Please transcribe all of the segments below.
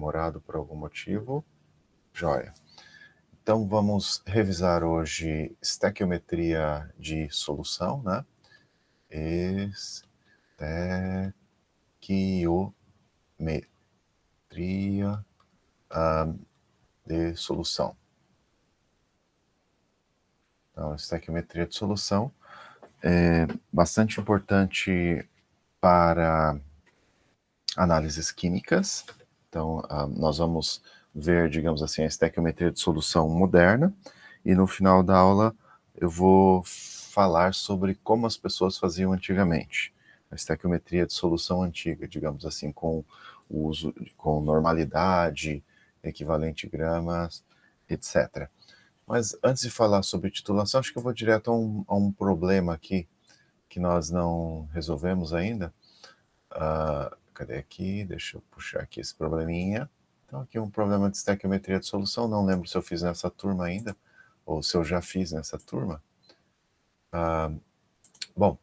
demorado por algum motivo. Joia. Então, vamos revisar hoje estequiometria de solução, né? Estequiometria de solução. Então, estequiometria de solução é bastante importante para análises químicas. Então, nós vamos ver, digamos assim, a estequiometria de solução moderna, e no final da aula eu vou falar sobre como as pessoas faziam antigamente. A estequiometria de solução antiga, digamos assim, com o uso, com normalidade, equivalente gramas, etc. Mas antes de falar sobre titulação, acho que eu vou direto a um problema aqui que nós não resolvemos ainda. Cadê aqui? Deixa eu puxar aqui esse probleminha. Então, aqui um problema de estequiometria de solução. Não lembro se eu fiz nessa turma ainda, ou se eu já fiz nessa turma. Bom,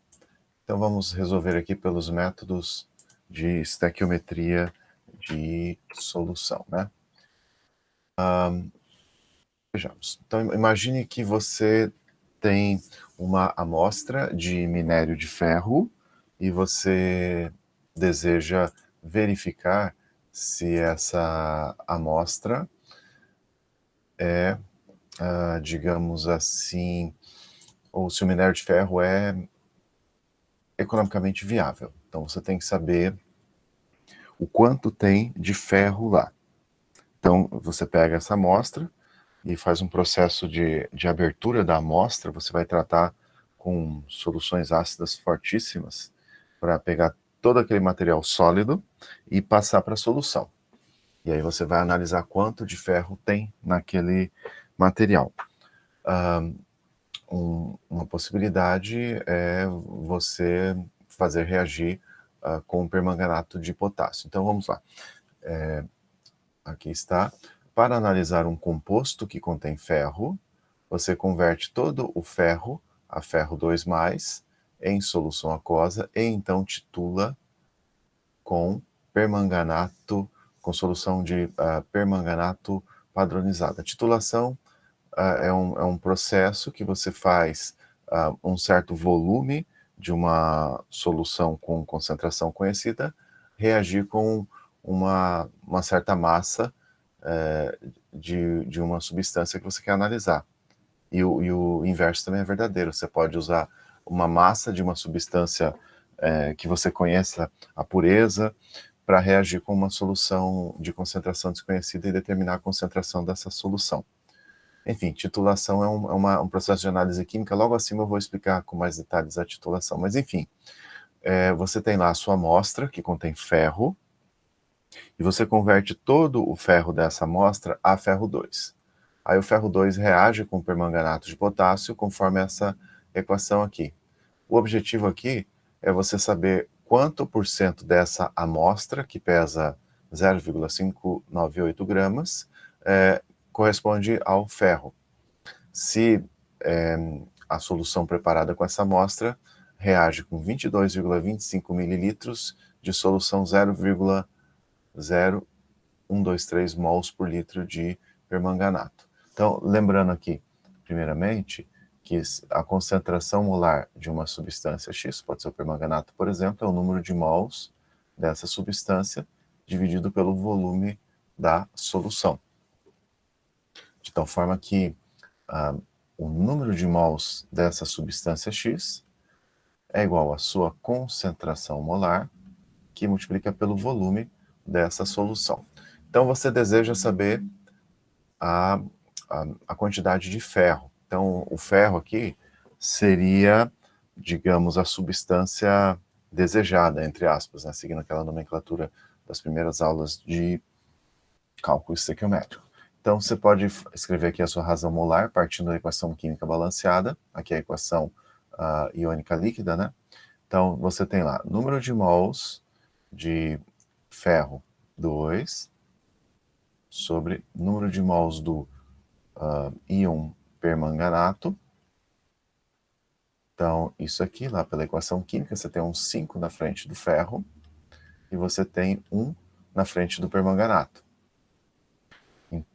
então vamos resolver aqui pelos métodos de estequiometria de solução, né? Vejamos. Então, imagine que você tem uma amostra de minério de ferro e você deseja verificar se essa amostra é, digamos assim, ou se o minério de ferro é economicamente viável. Então, você tem que saber o quanto tem de ferro lá. Então, você pega essa amostra e faz um processo de abertura da amostra. Você vai tratar com soluções ácidas fortíssimas para pegar todo aquele material sólido e passar para a solução. E aí você vai analisar quanto de ferro tem naquele material. Uma possibilidade é você fazer reagir com permanganato de potássio. Então vamos lá. Aqui está. Para analisar um composto que contém ferro, você converte todo o ferro a ferro 2+, em solução aquosa, e então titula com permanganato, com solução de permanganato padronizada. A titulação é um processo que você faz um certo volume de uma solução com concentração conhecida reagir com uma certa massa de uma substância que você quer analisar. E o inverso também é verdadeiro. Você pode usar uma massa de uma substância que você conheça a pureza para reagir com uma solução de concentração desconhecida e determinar a concentração dessa solução. Enfim, titulação é um processo de análise química. Logo acima eu vou explicar com mais detalhes a titulação. Mas enfim, você tem lá a sua amostra que contém ferro, e você converte todo o ferro dessa amostra a ferro 2. Aí o ferro 2 reage com permanganato de potássio conforme essa equação aqui. O objetivo aqui é você saber quanto por cento dessa amostra, que pesa 0,598 gramas, corresponde ao ferro. Se a solução preparada com essa amostra reage com 22,25 mililitros de solução 0,0123 mols por litro de permanganato. Então, lembrando aqui, primeiramente, que a concentração molar de uma substância X, pode ser o permanganato, por exemplo, é o número de mols dessa substância dividido pelo volume da solução. De tal forma que o número de mols dessa substância X é igual à sua concentração molar, que multiplica pelo volume dessa solução. Então, você deseja saber a quantidade de ferro. Então, o ferro aqui seria, digamos, a substância desejada, entre aspas, né, seguindo aquela nomenclatura das primeiras aulas de cálculo estequiométrico. Então, você pode escrever aqui a sua razão molar, partindo da equação química balanceada, aqui é a equação iônica líquida, né? Então, você tem lá número de mols de ferro 2 sobre número de mols do íon permanganato. Então, isso aqui, lá pela equação química, você tem um 5 na frente do ferro e você tem 1 na frente do permanganato.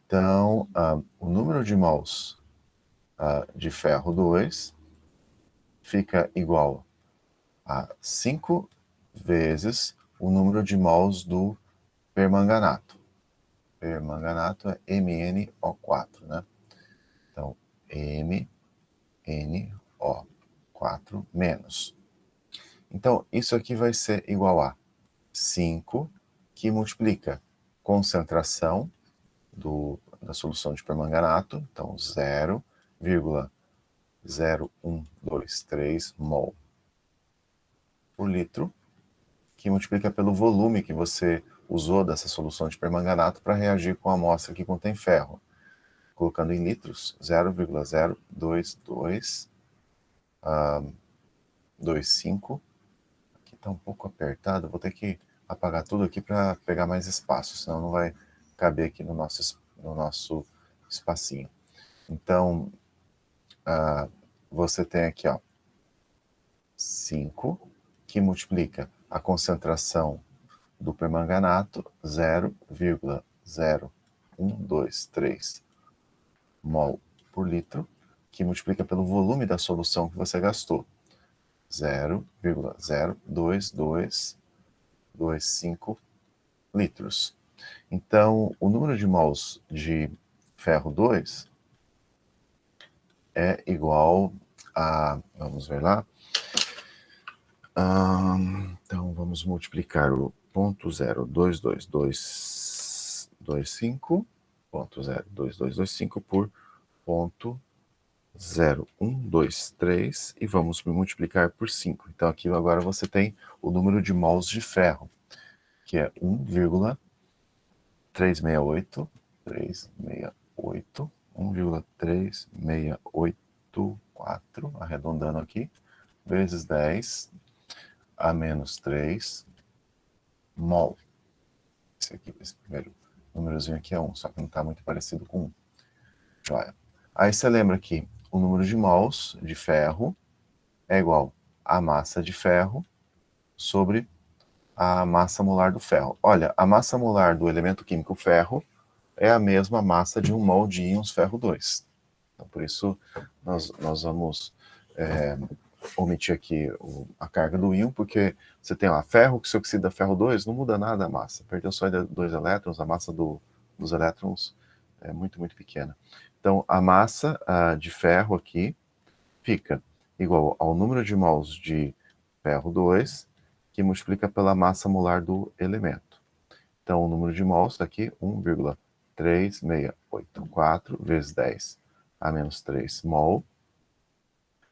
Então, o número de mols de ferro 2 fica igual a 5 vezes o número de mols do permanganato. Permanganato é MnO4, né? Então, MnO4 menos. Então, isso aqui vai ser igual a 5, que multiplica concentração da solução de permanganato, então 0,0123 mol por litro, que multiplica pelo volume que você usou dessa solução de permanganato para reagir com a amostra que contém ferro. Colocando em litros, 0,02225. Aqui está um pouco apertado, vou ter que apagar tudo aqui para pegar mais espaço, senão não vai caber aqui no nosso espacinho. Então, você tem aqui, ó, 5, que multiplica a concentração do permanganato, 0,0123 mol por litro, que multiplica pelo volume da solução que você gastou, 0,02225 litros. Então, o número de mols de ferro 2 é igual a, vamos ver lá, então vamos multiplicar o 0,02225 por 0,0123 e vamos multiplicar por 5. Então aqui agora você tem o número de mols de ferro, que é 1,368, arredondando aqui, vezes 10 a menos 3 mol. Esse primeiro númerozinho aqui é 1, só que não está muito parecido com 1. Joia. Aí você lembra que o número de mols de ferro é igual à massa de ferro sobre a massa molar do ferro. Olha, a massa molar do elemento químico ferro é a mesma massa de um mol de íons ferro 2. Então, por isso, nós vamos omitir aqui a carga do íon, porque você tem lá ferro que se oxida ferro 2, não muda nada a massa. Perdeu só 2 elétrons, a massa dos elétrons é muito, muito pequena. Então, a massa de ferro aqui fica igual ao número de mols de ferro 2, que multiplica pela massa molar do elemento. Então, o número de mols está aqui, 1,3684 vezes 10 a menos 3 mol.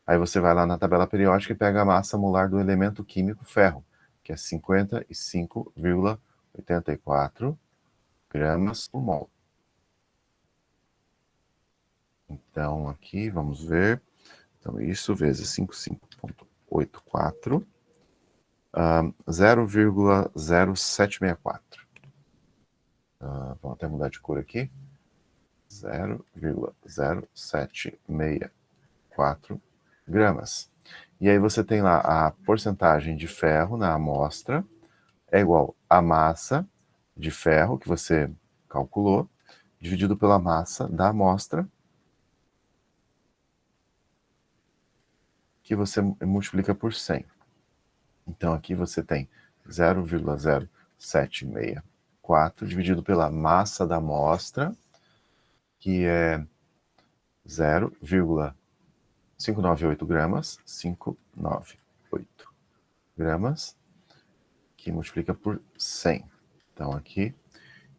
Aí você vai lá na tabela periódica e pega a massa molar do elemento químico ferro, que é 55,84 gramas por mol. Então, aqui, vamos ver. Então, isso vezes 55,84, 0,0764. Vamos até mudar de cor aqui. 0,0764 gramas. E aí você tem lá a porcentagem de ferro na amostra, é igual à massa de ferro que você calculou, dividido pela massa da amostra, que você multiplica por 100. Então aqui você tem 0,0764 dividido pela massa da amostra, que é 0,598 gramas, 598 gramas, que multiplica por 100. Então aqui,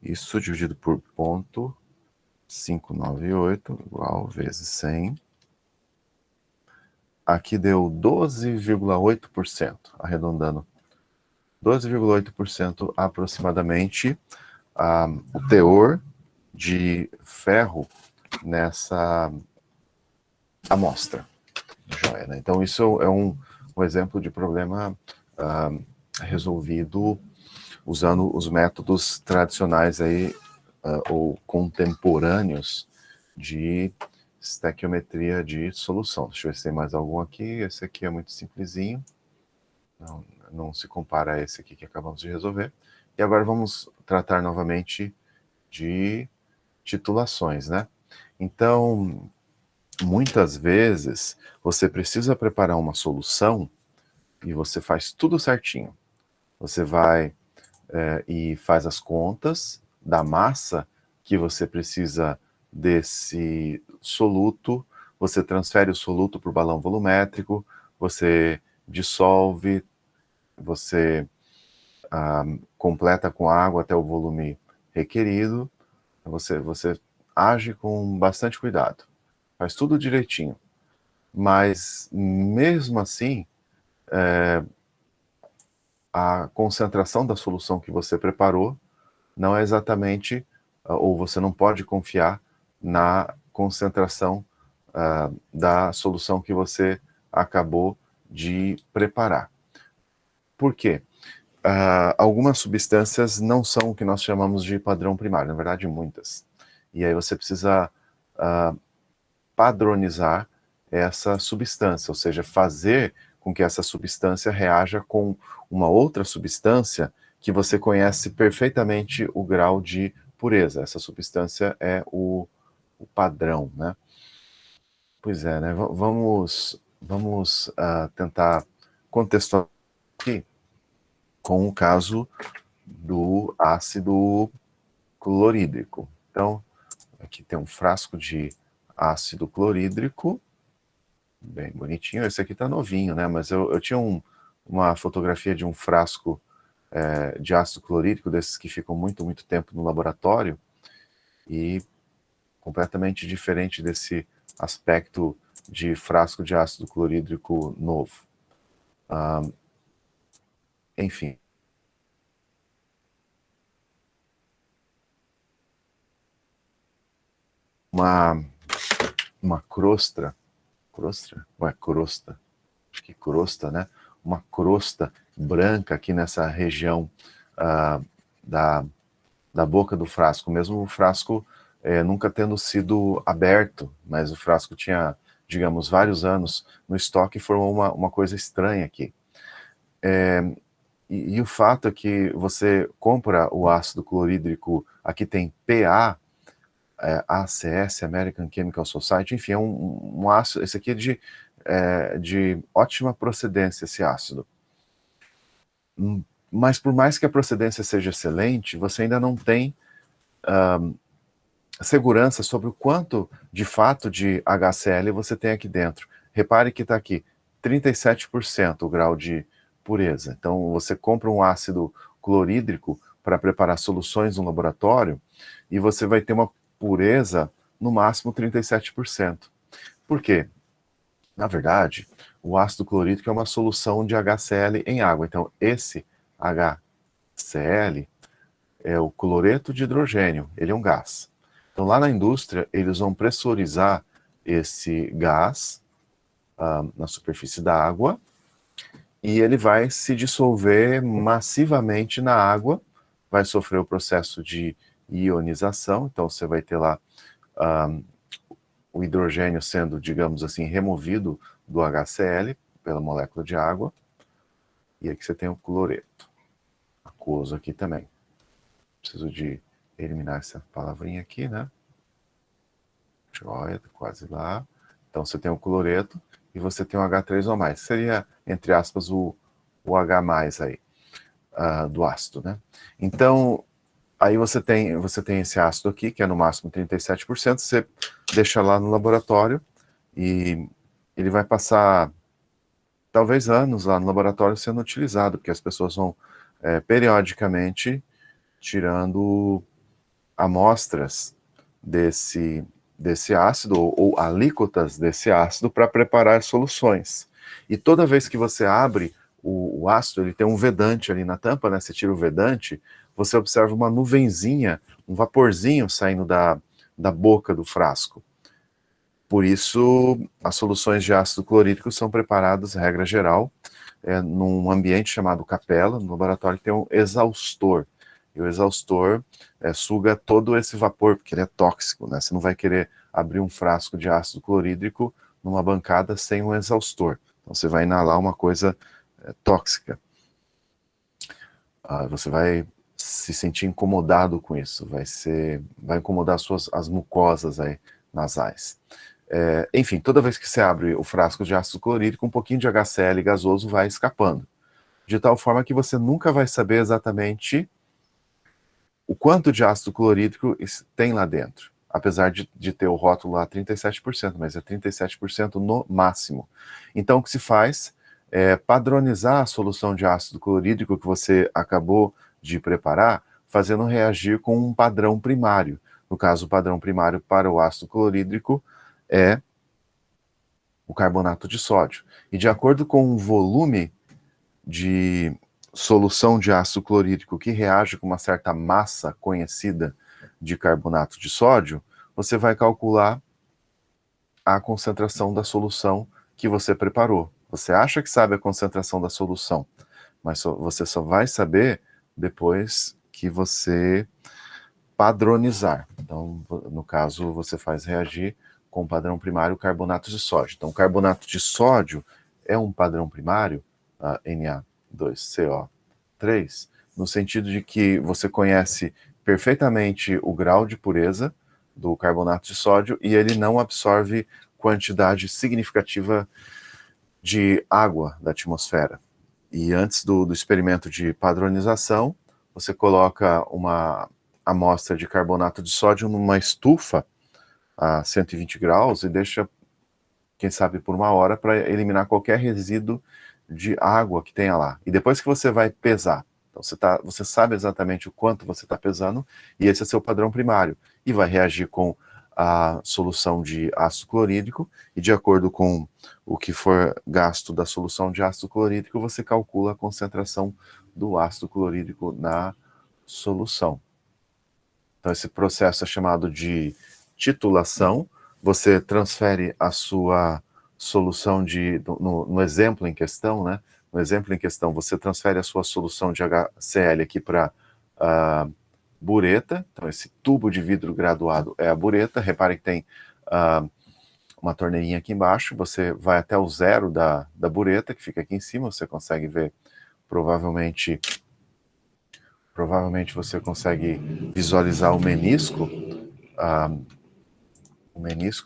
isso dividido por 0,598 igual vezes 100. Aqui deu 12,8%, arredondando. 12,8% aproximadamente o teor de ferro nessa amostra. Joia, né? Então isso é um exemplo de problema resolvido usando os métodos tradicionais aí, ou contemporâneos de estequiometria de solução. Deixa eu ver se tem mais algum aqui. Esse aqui é muito simplesinho. Não se compara a esse aqui que acabamos de resolver. E agora vamos tratar novamente de titulações, né? Então, muitas vezes, você precisa preparar uma solução e você faz tudo certinho. Você vai e faz as contas da massa que você precisa desse soluto, você transfere o soluto para o balão volumétrico, você dissolve, você completa com água até o volume requerido, você age com bastante cuidado, faz tudo direitinho, mas mesmo assim, a concentração da solução que você preparou não é exatamente, ou você não pode confiar na concentração da solução que você acabou de preparar. Por quê? Algumas substâncias não são o que nós chamamos de padrão primário, na verdade muitas. E aí você precisa padronizar essa substância, ou seja, fazer com que essa substância reaja com uma outra substância que você conhece perfeitamente o grau de pureza. Essa substância é o padrão, né? Pois é, né? Vamos tentar contextualizar aqui com o caso do ácido clorídrico. Então, aqui tem um frasco de ácido clorídrico, bem bonitinho. Esse aqui tá novinho, né? Mas eu tinha uma fotografia de um frasco de ácido clorídrico, desses que ficam muito, muito tempo no laboratório, e completamente diferente desse aspecto de frasco de ácido clorídrico novo. Enfim. Uma crosta, acho que crosta, né? Uma crosta branca aqui nessa região da boca do frasco, mesmo o frasco nunca tendo sido aberto, mas o frasco tinha, digamos, vários anos no estoque e formou uma coisa estranha aqui. E o fato é que você compra o ácido clorídrico, aqui tem PA, ACS, American Chemical Society, enfim, é um ácido, esse aqui é de ótima procedência, esse ácido. Mas por mais que a procedência seja excelente, você ainda não tem segurança sobre o quanto, de fato, de HCl você tem aqui dentro. Repare que está aqui, 37% o grau de pureza. Então, você compra um ácido clorídrico para preparar soluções no laboratório e você vai ter uma pureza no máximo 37%. Por quê? Na verdade, o ácido clorídrico é uma solução de HCl em água. Então, esse HCl é o cloreto de hidrogênio, ele é um gás. Então, lá na indústria, eles vão pressurizar esse gás na superfície da água e ele vai se dissolver massivamente na água, vai sofrer o processo de ionização, então você vai ter lá o hidrogênio sendo, digamos assim, removido do HCl pela molécula de água, e aqui você tem o cloreto, aquoso aqui também. Preciso de eliminar essa palavrinha aqui, né? Joia, quase lá. Então você tem o cloreto e você tem o H3O+. Seria, entre aspas, o H+, aí, do ácido, né? Então, aí você tem esse ácido aqui, que é no máximo 37%, você deixa lá no laboratório e ele vai passar, talvez anos lá no laboratório sendo utilizado, porque as pessoas vão periodicamente tirando amostras desse ácido ou alíquotas desse ácido para preparar soluções. E toda vez que você abre o ácido, ele tem um vedante ali na tampa, né? Você tira o vedante, você observa uma nuvenzinha, um vaporzinho saindo da boca do frasco. Por isso, as soluções de ácido clorídrico são preparadas, regra geral, num ambiente chamado capela, no laboratório que tem um exaustor. E o exaustor suga todo esse vapor, porque ele é tóxico, né? Você não vai querer abrir um frasco de ácido clorídrico numa bancada sem um exaustor. Então você vai inalar uma coisa tóxica. Você vai se sentir incomodado com isso, vai incomodar as mucosas aí nasais. Enfim, toda vez que você abre o frasco de ácido clorídrico, um pouquinho de HCl gasoso vai escapando, de tal forma que você nunca vai saber exatamente o quanto de ácido clorídrico tem lá dentro, apesar de ter o rótulo lá 37%, mas é 37% no máximo. Então, o que se faz é padronizar a solução de ácido clorídrico que você acabou de preparar, fazendo reagir com um padrão primário. No caso, o padrão primário para o ácido clorídrico é o carbonato de sódio. E de acordo com o volume de solução de ácido clorídrico que reage com uma certa massa conhecida de carbonato de sódio, você vai calcular a concentração da solução que você preparou. Você acha que sabe a concentração da solução, mas você só vai saber depois que você padronizar. Então, no caso, você faz reagir com o padrão primário carbonato de sódio. Então, o carbonato de sódio é um padrão primário, Na2CO3, no sentido de que você conhece perfeitamente o grau de pureza do carbonato de sódio e ele não absorve quantidade significativa de água da atmosfera. E antes do experimento de padronização, você coloca uma amostra de carbonato de sódio numa estufa a 120 graus e deixa, quem sabe, por 1 hora para eliminar qualquer resíduo de água que tenha lá. E depois que você vai pesar, então você sabe exatamente o quanto você está pesando e esse é seu padrão primário. E vai reagir com a solução de ácido clorídrico e de acordo com o que for gasto da solução de ácido clorídrico, você calcula a concentração do ácido clorídrico na solução. Então esse processo é chamado de titulação. Você transfere a sua solução no exemplo em questão, né? No exemplo em questão, você transfere a sua solução de HCl aqui para a bureta. Então esse tubo de vidro graduado é a bureta. Repare que tem uma torneirinha aqui embaixo. Você vai até o zero da bureta, que fica aqui em cima. Você consegue ver, provavelmente você consegue visualizar o menisco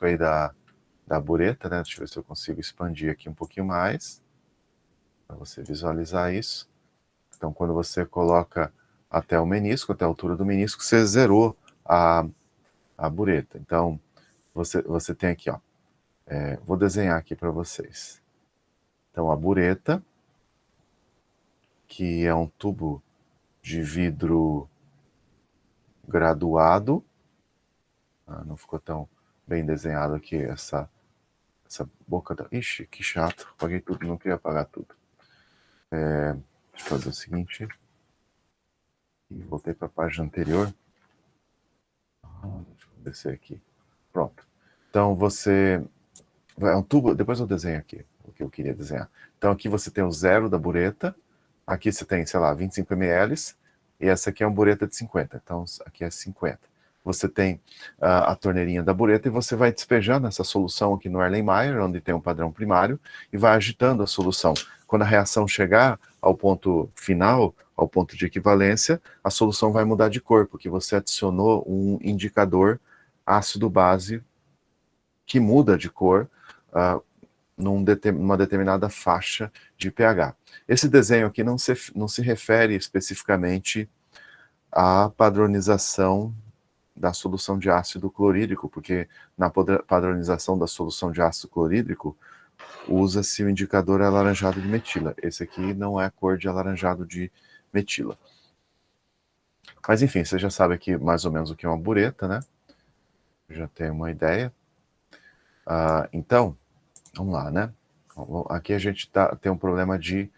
aí da bureta, né? Deixa eu ver se eu consigo expandir aqui um pouquinho mais, para você visualizar isso. Então, quando você coloca até o menisco, até a altura do menisco, você zerou a bureta. Então, você tem aqui, ó, vou desenhar aqui para vocês. Então, a bureta, que é um tubo de vidro graduado, não ficou tão bem desenhado aqui essa boca da... Ixi, que chato, apaguei tudo, não queria apagar tudo. Deixa eu fazer o seguinte, e voltei para a página anterior. Deixa eu descer aqui. Pronto. Então você... É um tubo, depois eu desenho aqui o que eu queria desenhar. Então aqui você tem o zero da bureta, aqui você tem, sei lá, 25 ml, e essa aqui é uma bureta de 50, então aqui é 50. Você tem a torneirinha da bureta e você vai despejando essa solução aqui no Erlenmeyer, onde tem um padrão primário, e vai agitando a solução. Quando a reação chegar ao ponto final, ao ponto de equivalência, a solução vai mudar de cor, porque você adicionou um indicador ácido-base que muda de cor numa determinada faixa de pH. Esse desenho aqui não se refere especificamente à padronização da solução de ácido clorídrico, porque na padronização da solução de ácido clorídrico usa-se o indicador alaranjado de metila. Esse aqui não é a cor de alaranjado de metila. Mas enfim, você já sabe aqui mais ou menos o que é uma bureta, né? Já tem uma ideia. Então, vamos lá, né? Aqui a gente tem um problema de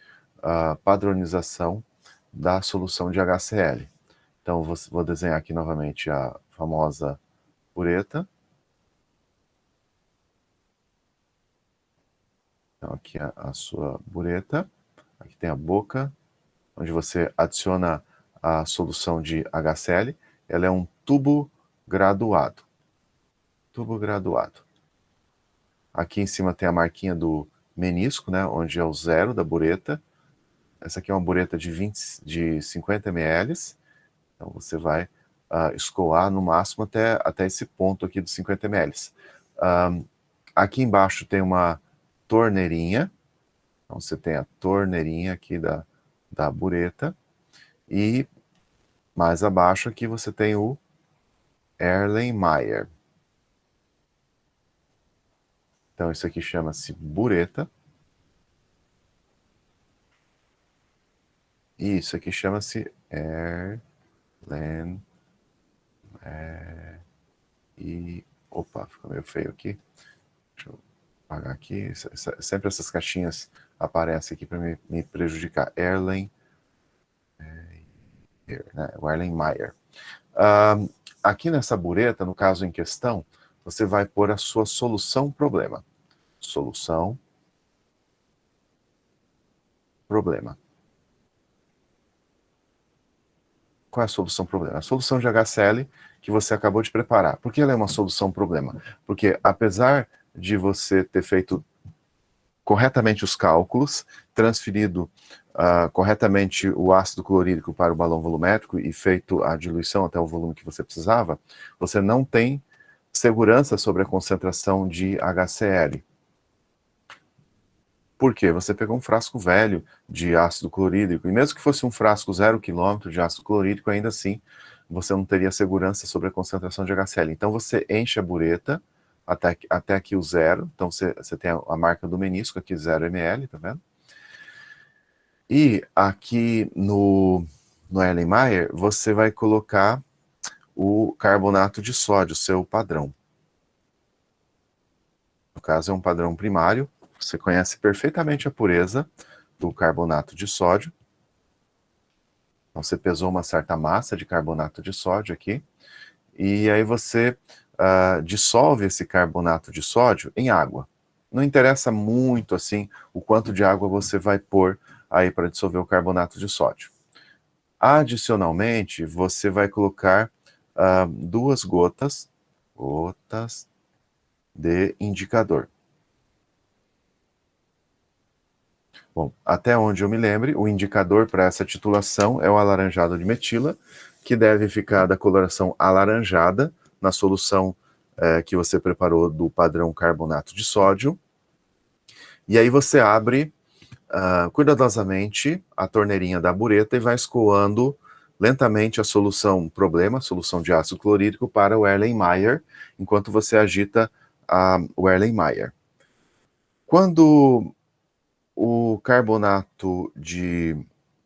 padronização da solução de HCl. Então, vou desenhar aqui novamente a famosa bureta. Então, aqui a sua bureta. Aqui tem a boca, onde você adiciona a solução de HCl. Ela é um tubo graduado. Tubo graduado. Aqui em cima tem a marquinha do menisco, né, onde é o zero da bureta. Essa aqui é uma bureta de 50 ml. Então você vai escoar no máximo até esse ponto aqui dos 50 ml. Aqui embaixo tem uma torneirinha, então você tem a torneirinha aqui da bureta, e mais abaixo aqui você tem o Erlenmeyer. Então isso aqui chama-se bureta. E isso aqui chama-se Erlen. Opa, ficou meio feio aqui. Deixa eu apagar aqui. Sempre essas caixinhas aparecem aqui para me prejudicar. Erlenmeyer, né? O Erlenmeyer. Aqui nessa bureta, no caso em questão, você vai pôr a sua solução problema. Solução problema. Qual é a solução problema? A solução de HCl que você acabou de preparar. Por que ela é uma solução problema? Porque apesar de você ter feito corretamente os cálculos, transferido corretamente o ácido clorídrico para o balão volumétrico e feito a diluição até o volume que você precisava, você não tem segurança sobre a concentração de HCl. Por quê? Você pegou um frasco velho de ácido clorídrico, e mesmo que fosse um frasco 0 km de ácido clorídrico, ainda assim você não teria segurança sobre a concentração de HCl. Então você enche a bureta até aqui o zero, então você tem a marca do menisco, aqui 0 ml, tá vendo? E aqui no Erlenmeyer, você vai colocar o carbonato de sódio, seu padrão. No caso é um padrão primário, você conhece perfeitamente a pureza do carbonato de sódio. Então você pesou uma certa massa de carbonato de sódio aqui, e aí você dissolve esse carbonato de sódio em água. Não interessa muito assim o quanto de água você vai pôr aí para dissolver o carbonato de sódio. Adicionalmente, você vai colocar 2 gotas de indicador. Bom, até onde eu me lembre, o indicador para essa titulação é o alaranjado de metila, que deve ficar da coloração alaranjada na solução que você preparou do padrão carbonato de sódio. E aí você abre cuidadosamente a torneirinha da bureta e vai escoando lentamente a solução problema, a solução de ácido clorídrico, para o Erlenmeyer, enquanto você agita o Erlenmeyer. Quando o carbonato de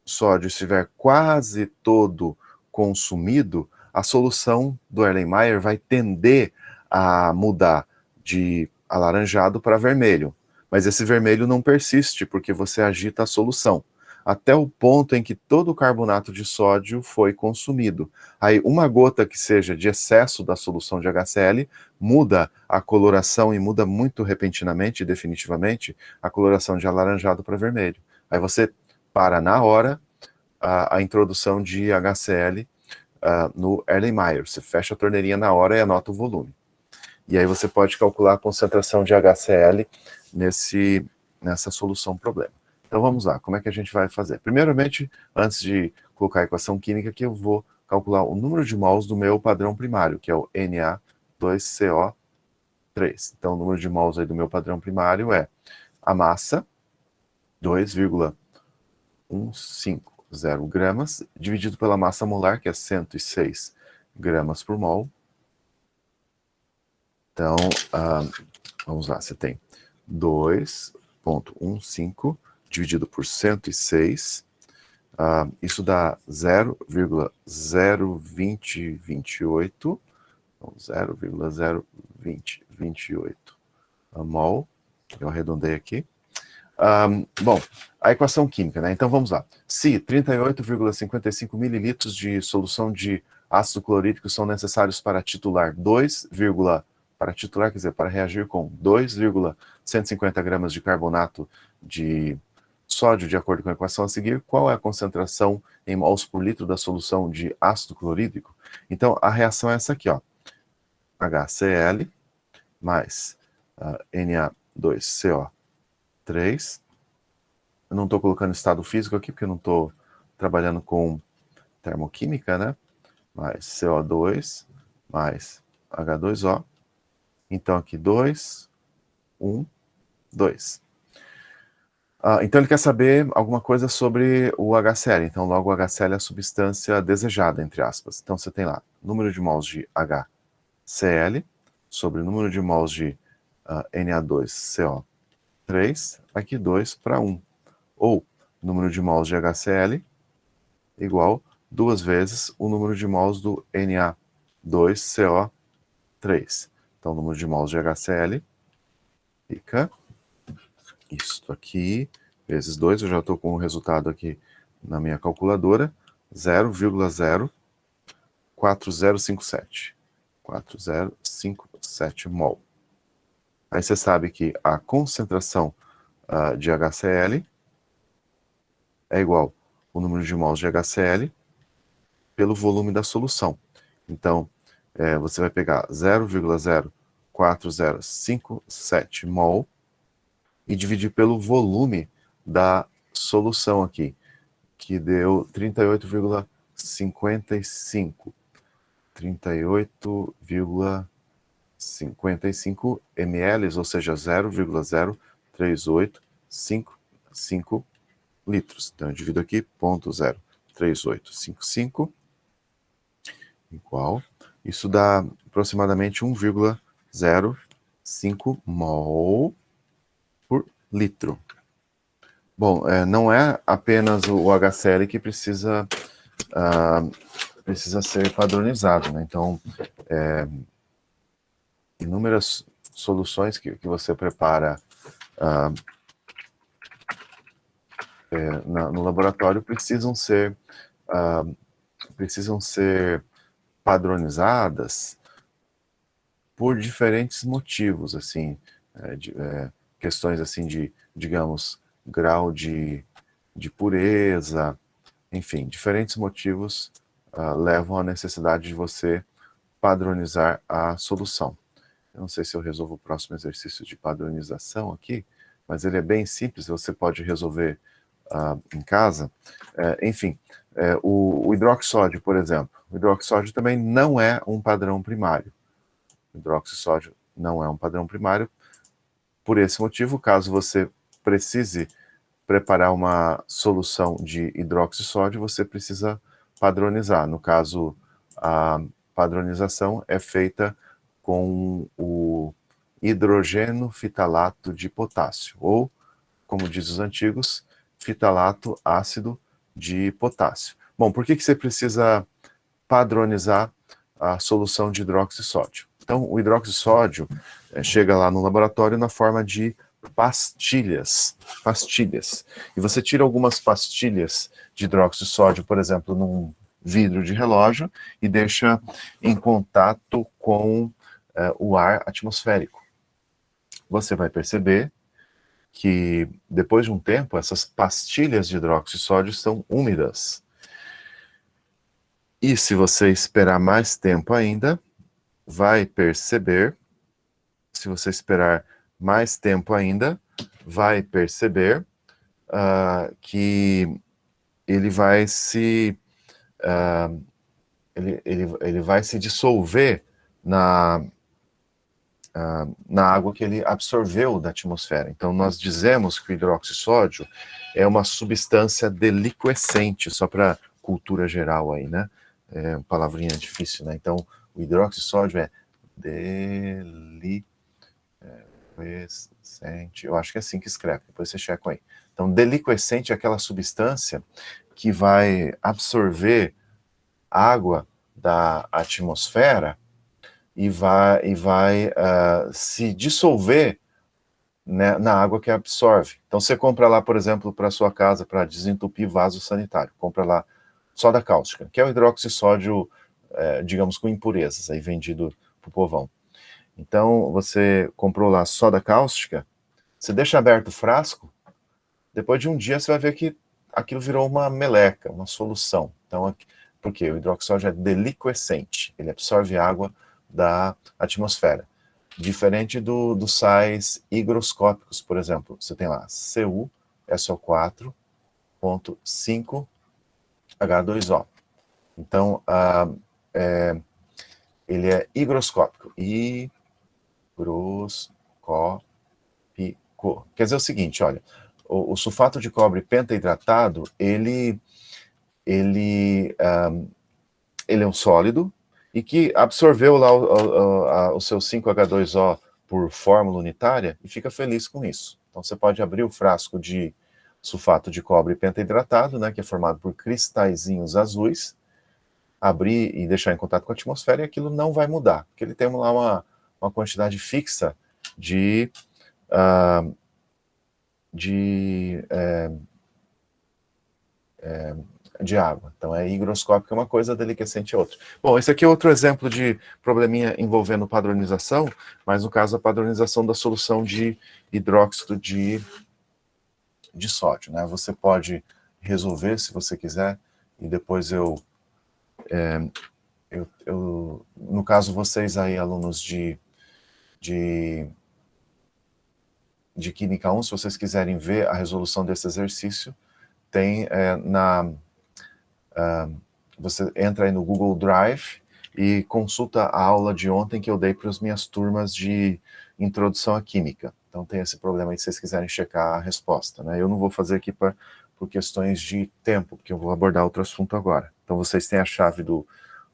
sódio estiver quase todo consumido, a solução do Erlenmeyer vai tender a mudar de alaranjado para vermelho. Mas esse vermelho não persiste, porque você agita a solução, até o ponto em que todo o carbonato de sódio foi consumido. Aí uma gota que seja de excesso da solução de HCl muda a coloração, e muda muito repentinamente e definitivamente a coloração de alaranjado para vermelho. Aí você para na hora a introdução de HCl no Erlenmeyer. Você fecha a torneirinha na hora e anota o volume. E aí você pode calcular a concentração de HCl nessa solução problema. Então vamos lá, como é que a gente vai fazer? Primeiramente, antes de colocar a equação química aqui, eu vou calcular o número de mols do meu padrão primário, que é o Na2CO3. Então o número de mols aí do meu padrão primário é a massa, 2,150 gramas, dividido pela massa molar, que é 106 gramas por mol. Então, vamos lá, você tem 2,15 dividido por 106, isso dá 0,02028, então 0,02028 mol, eu arredondei aqui. Bom, a equação química, né? Então vamos lá. Se 38,55 mililitros de solução de ácido clorídrico são necessários para titular para reagir com 2,150 gramas de carbonato de sódio, de acordo com a equação a seguir, qual é a concentração em mols por litro da solução de ácido clorídrico? Então, a reação é essa aqui, ó. HCl mais Na2CO3. Eu não estou colocando estado físico aqui, porque eu não estou trabalhando com termoquímica, né? mais CO2, mais H2O. Então, aqui 2, 1, 2. Então, ele quer saber alguma coisa sobre o HCl. Então, logo, o HCl é a substância desejada, entre aspas. Então, você tem lá número de mols de HCl sobre o número de mols de Na2CO3, aqui 2 para 1. Ou, número de mols de HCl igual 2 vezes o número de mols do Na2CO3. Então, o número de mols de HCl fica isto aqui, vezes 2, eu já estou com o resultado aqui na minha calculadora, 0,04057. 4057 mol. Aí você sabe que a concentração de HCl é igual ao número de mols de HCl pelo volume da solução. Então, você vai pegar 0,04057 mol e dividir pelo volume da solução aqui, que deu 38,55. 38,55 ml, ou seja, 0,03855 litros. Então, eu divido aqui, 0,03855 igual. Isso dá aproximadamente 1,05 mol por litro. Bom, não é apenas o HCl que precisa ser padronizado, né? Então, inúmeras soluções que você prepara no laboratório precisam ser padronizadas por diferentes motivos, assim, questões assim de, digamos, grau de pureza, enfim, diferentes motivos levam à necessidade de você padronizar a solução. Eu não sei se eu resolvo o próximo exercício de padronização aqui, mas ele é bem simples, você pode resolver em casa. Enfim, o hidroxódio, por exemplo. O hidroxódio também não é um padrão primário. O hidroxissódio não é um padrão primário. Por esse motivo, caso você precise preparar uma solução de hidroxissódio, você precisa padronizar. No caso, a padronização é feita com o hidrogeno fitalato de potássio, ou, como diz os antigos, fitalato ácido de potássio. Bom, por que você precisa padronizar a solução de hidroxissódio? Então, o hidroxissódio chega lá no laboratório na forma de pastilhas. E você tira algumas pastilhas de hidroxissódio, por exemplo, num vidro de relógio e deixa em contato com o ar atmosférico. Você vai perceber que depois de um tempo, essas pastilhas de hidroxissódio estão úmidas. E se você esperar mais tempo ainda, vai perceber, se você esperar mais tempo ainda, vai perceber que ele vai se ele vai se dissolver na água que ele absorveu da atmosfera. Então, nós dizemos que o hidroxissódio é uma substância deliquescente, só para cultura geral aí, né? É uma palavrinha difícil, né? Então, o hidroxissódio é deliquescente. Eu acho que é assim que escreve, depois você checa aí. Então, deliquescente é aquela substância que vai absorver água da atmosfera e vai se dissolver, né, na água que absorve. Então você compra lá, por exemplo, para sua casa, para desentupir vaso sanitário, compra lá soda cáustica, que é o hidroxissódio, digamos, com impurezas, aí vendido para o povão. Então você comprou lá soda cáustica, você deixa aberto o frasco, depois de um dia você vai ver que aquilo virou uma meleca, uma solução. Então, porque o hidroxissódio é deliquescente, ele absorve água da atmosfera. Diferente dos sais higroscópicos, por exemplo. Você tem lá CuSO4.5H2O. Então, ele é higroscópico. Higroscópico. Quer dizer o seguinte, olha, o sulfato de cobre pentaidratado, ele é um sólido e que absorveu lá o seu 5H2O por fórmula unitária e fica feliz com isso. Então você pode abrir o frasco de sulfato de cobre pentaidratado, né, que é formado por cristalzinhos azuis, abrir e deixar em contato com a atmosfera e aquilo não vai mudar, porque ele tem lá uma quantidade fixa de, uh, de, é, de água. Então é higroscópico é uma coisa, deliquescente é outra. Bom, esse aqui é outro exemplo de probleminha envolvendo padronização, mas no caso a padronização da solução de hidróxido de sódio, né? Você pode resolver se você quiser, e depois no caso vocês aí, alunos de Química 1, se vocês quiserem ver a resolução desse exercício, tem você entra aí no Google Drive e consulta a aula de ontem que eu dei para as minhas turmas de Introdução à Química. Então tem esse problema aí se vocês quiserem checar a resposta, né? Eu não vou fazer aqui por questões de tempo, porque eu vou abordar outro assunto agora. Então vocês têm a chave do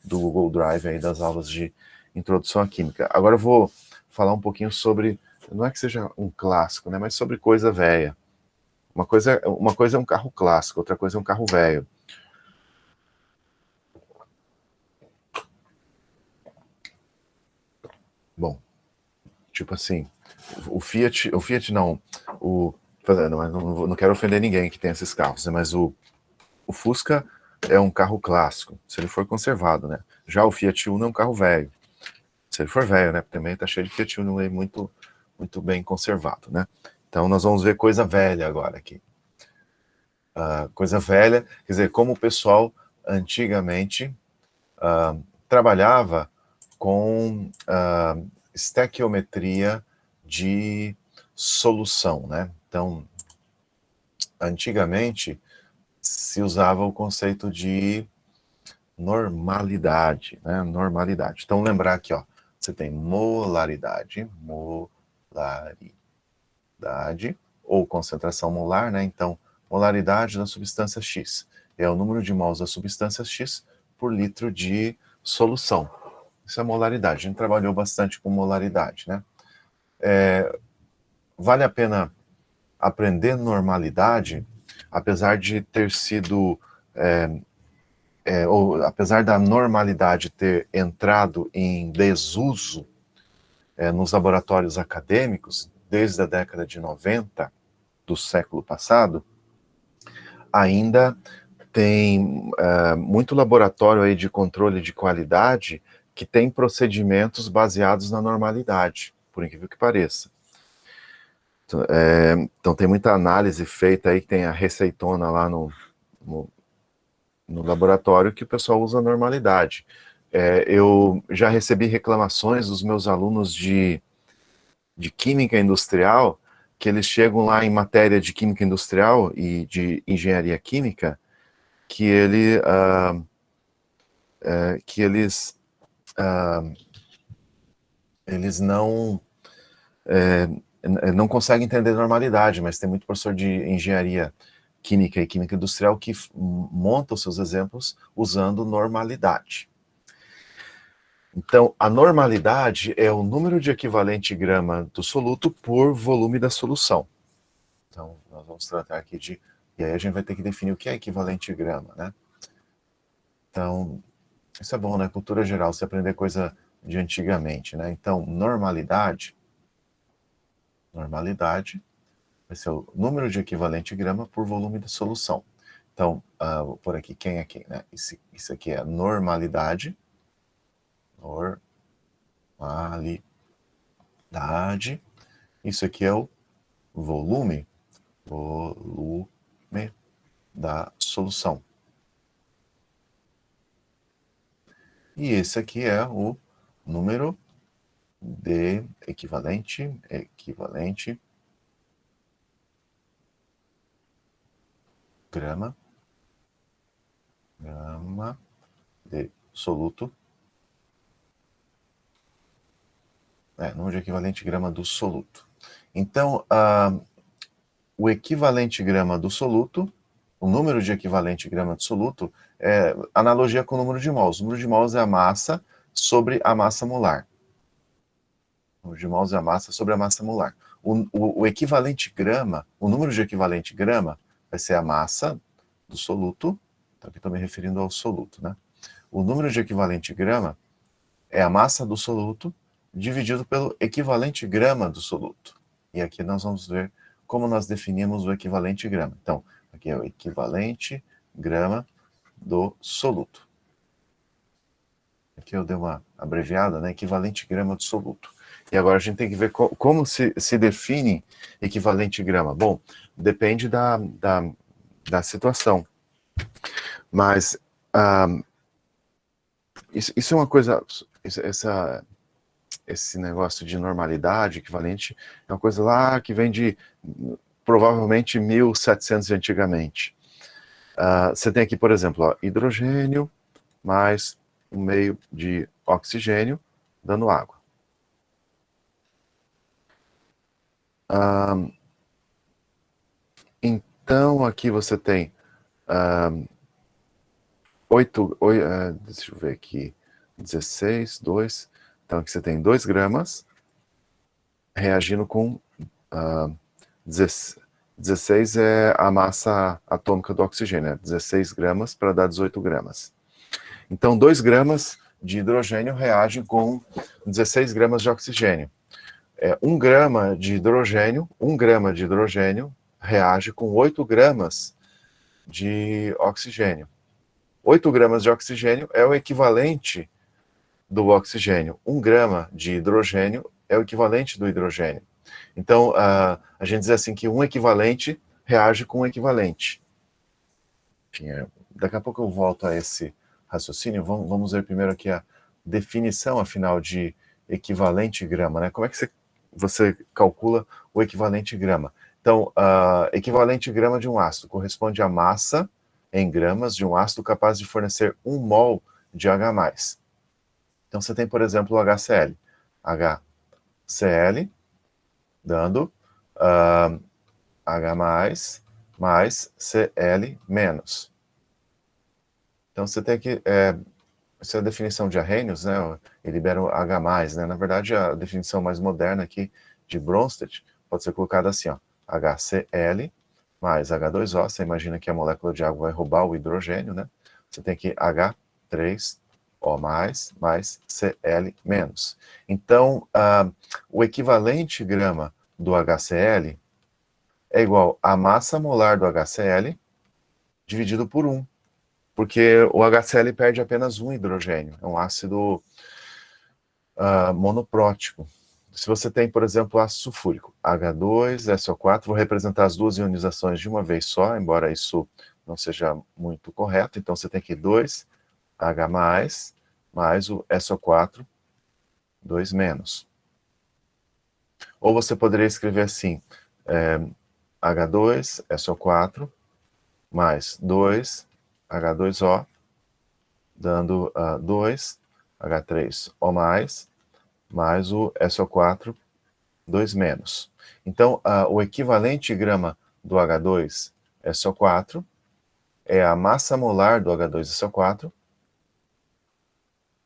Google Drive aí das aulas de Introdução à Química. Agora eu vou falar um pouquinho sobre, não é que seja um clássico, né, mas sobre coisa velha. Uma coisa é um carro clássico, outra coisa é um carro velho. Bom, tipo assim, o Fiat não, não quero ofender ninguém que tem esses carros, né, mas o Fusca é um carro clássico, se ele for conservado, né? Já o Fiat Uno é um carro velho, se ele for velho, né? Também tá cheio de Fiat Uno aí muito bem conservado, né? Então nós vamos ver coisa velha agora aqui. Coisa velha, quer dizer, como o pessoal antigamente trabalhava com estequiometria de solução, né? Então, antigamente se usava o conceito de normalidade, né? Normalidade. Então, lembrar aqui, ó, você tem molaridade ou concentração molar, né? Então, molaridade da substância X é o número de mols da substância X por litro de solução. Isso é molaridade. A gente trabalhou bastante com molaridade, né? Vale a pena aprender normalidade, apesar de ter sido, ou apesar da normalidade ter entrado em desuso nos laboratórios acadêmicos desde a década de 90 do século passado, ainda tem muito laboratório aí de controle de qualidade que tem procedimentos baseados na normalidade, por incrível que pareça. Então tem muita análise feita aí, que tem a receitona lá no laboratório que o pessoal usa a normalidade. Eu já recebi reclamações dos meus alunos de química industrial, que eles chegam lá em matéria de química industrial e de engenharia química, que eles não conseguem entender normalidade, mas tem muito professor de engenharia química e química industrial que monta os seus exemplos usando normalidade. Então, a normalidade é o número de equivalente grama do soluto por volume da solução. Então, nós vamos tratar aqui de... E aí a gente vai ter que definir o que é equivalente grama, né? Então, isso é bom, né? Cultura geral, você aprender coisa de antigamente, né? Então, normalidade vai ser o número de equivalente grama por volume da solução. Então, vou pôr aqui quem é quem, né? Isso aqui é a normalidade. Normalidade. Isso aqui é o volume da solução. E esse aqui é o número de equivalente grama de soluto número de equivalente grama do soluto. Então, o equivalente grama do soluto, o número de equivalente grama do soluto, é analogia com o número de mols. O número de mols é a massa sobre a massa molar. O número de mols é a massa sobre a massa molar. O equivalente grama, o número de equivalente grama vai ser a massa do soluto, aqui estou me referindo ao soluto, né? O número de equivalente grama é a massa do soluto dividido pelo equivalente grama do soluto. E aqui nós vamos ver como nós definimos o equivalente grama. Então, aqui é o equivalente grama do soluto. Aqui eu dei uma abreviada, né? Equivalente grama do soluto. E agora a gente tem que ver como se define equivalente grama. Bom, depende da situação. Mas isso é uma coisa... Esse negócio de normalidade equivalente é uma coisa lá que vem de provavelmente 1700 antigamente. Você tem aqui, por exemplo, ó, hidrogênio mais um meio de oxigênio dando água. Então aqui você tem 8, deixa eu ver aqui, 16, 2, então aqui você tem 2 gramas reagindo com 16 é a massa atômica do oxigênio, 16 gramas para dar 18 gramas. Então 2 gramas de hidrogênio reagem com 16 gramas de oxigênio. 1 grama de hidrogênio reage com 8 gramas de oxigênio. 8 gramas de oxigênio é o equivalente do oxigênio. 1 grama de hidrogênio é o equivalente do hidrogênio. Então, a gente diz assim que um equivalente reage com um equivalente. Enfim, daqui a pouco eu volto a esse raciocínio. Vamos ver primeiro aqui a definição, afinal, de equivalente grama, né? Como é que você calcula o equivalente grama? Então, equivalente grama de um ácido corresponde à massa em gramas de um ácido capaz de fornecer 1 mol de H+. Então, você tem, por exemplo, o HCl. HCl dando H+, mais Cl-. Então, você tem aqui, essa é a definição de Arrhenius, né? Ele libera o H+, né? Na verdade, a definição mais moderna aqui de Bronsted pode ser colocada assim, ó, HCl mais H2O, você imagina que a molécula de água vai roubar o hidrogênio, né? Você tem aqui H3O+, mais Cl-. Então, o equivalente grama do HCl é igual à massa molar do HCl dividido por 1. Porque o HCl perde apenas um hidrogênio. É um ácido monoprótico. Se você tem, por exemplo, ácido sulfúrico, H2SO4, vou representar as duas ionizações de uma vez só, embora isso não seja muito correto. Então, você tem aqui 2H+, mais o SO4, 2-. Ou você poderia escrever assim, H2SO4, mais 2H2O, dando 2H3O+, mais o SO4, 2-. Então, o equivalente grama do H2SO4 é a massa molar do H2SO4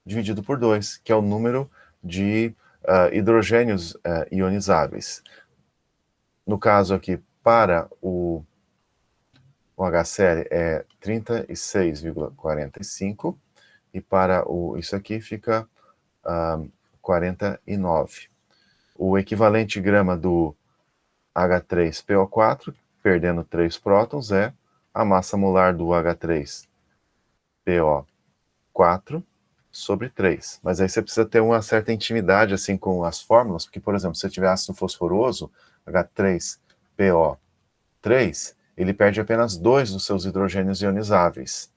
dividido por 2, que é o número de hidrogênios ionizáveis. No caso aqui, para o HCl é 36,45, e para isso aqui fica 49. O equivalente grama do H3PO4, perdendo 3 prótons, é a massa molar do H3PO4 sobre 3. Mas aí você precisa ter uma certa intimidade assim com as fórmulas, porque, por exemplo, se você tiver ácido fosforoso, H3PO3, ele perde apenas 2 dos seus hidrogênios ionizáveis.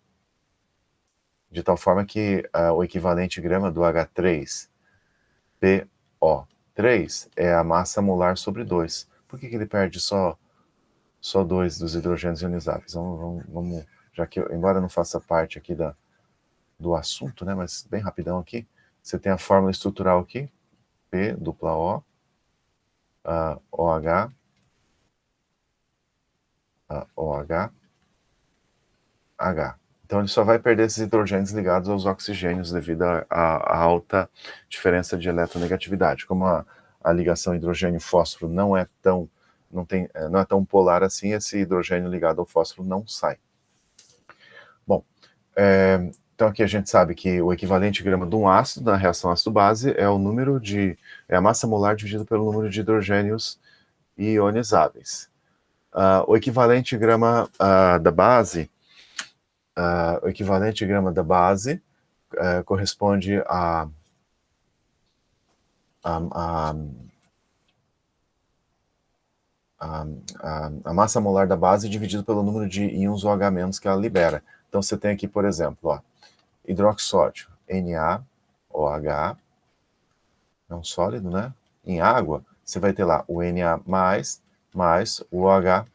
De tal forma que o equivalente grama do H3PO3 é a massa molar sobre 2. Por que ele perde só 2 dos hidrogênios ionizáveis? Vamos, já que, embora não faça parte aqui do assunto, né, mas bem rapidão aqui, você tem a fórmula estrutural aqui, P, dupla O, OH, OH, H. Então ele só vai perder esses hidrogênios ligados aos oxigênios devido à alta diferença de eletronegatividade. Como a ligação hidrogênio-fósforo não é tão polar assim, esse hidrogênio ligado ao fósforo não sai. Bom, então aqui a gente sabe que o equivalente grama de um ácido na reação ácido-base é a massa molar dividido pelo número de hidrogênios ionizáveis. O equivalente grama da base corresponde a massa molar da base dividido pelo número de íons OH- que ela libera. Então você tem aqui, por exemplo, hidroxódio, NaOH, é um sólido, né? Em água, você vai ter lá o Na+, mais o OH-.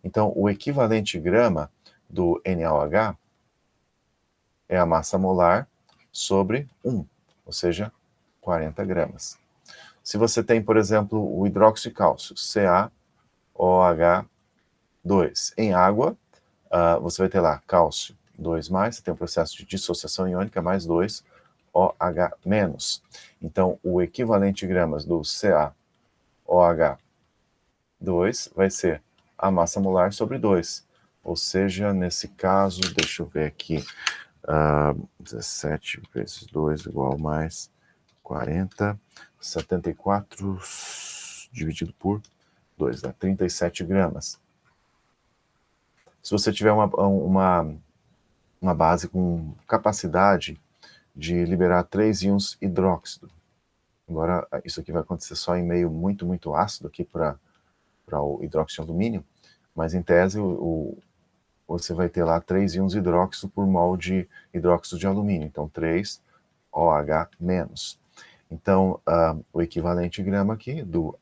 Então, o equivalente grama do NaOH é a massa molar sobre 1, ou seja, 40 gramas. Se você tem, por exemplo, o hidróxido de cálcio, CaOH2, em água, você vai ter lá cálcio 2+, você tem um processo de dissociação iônica, mais 2, OH-. Então, o equivalente gramas do CaOH2 vai ser a massa molar sobre 2. Ou seja, nesse caso, deixa eu ver aqui, 17 vezes 2 igual mais 40, 74 dividido por 2, dá 37 gramas. Se você tiver uma base com capacidade de liberar 3 íons hidróxido, embora isso aqui vai acontecer só em meio muito, muito ácido aqui para o hidróxido de alumínio, mas em tese você vai ter lá 3 íons hidróxido por mol de hidróxido de alumínio, então 3 OH-. Então, o equivalente grama aqui do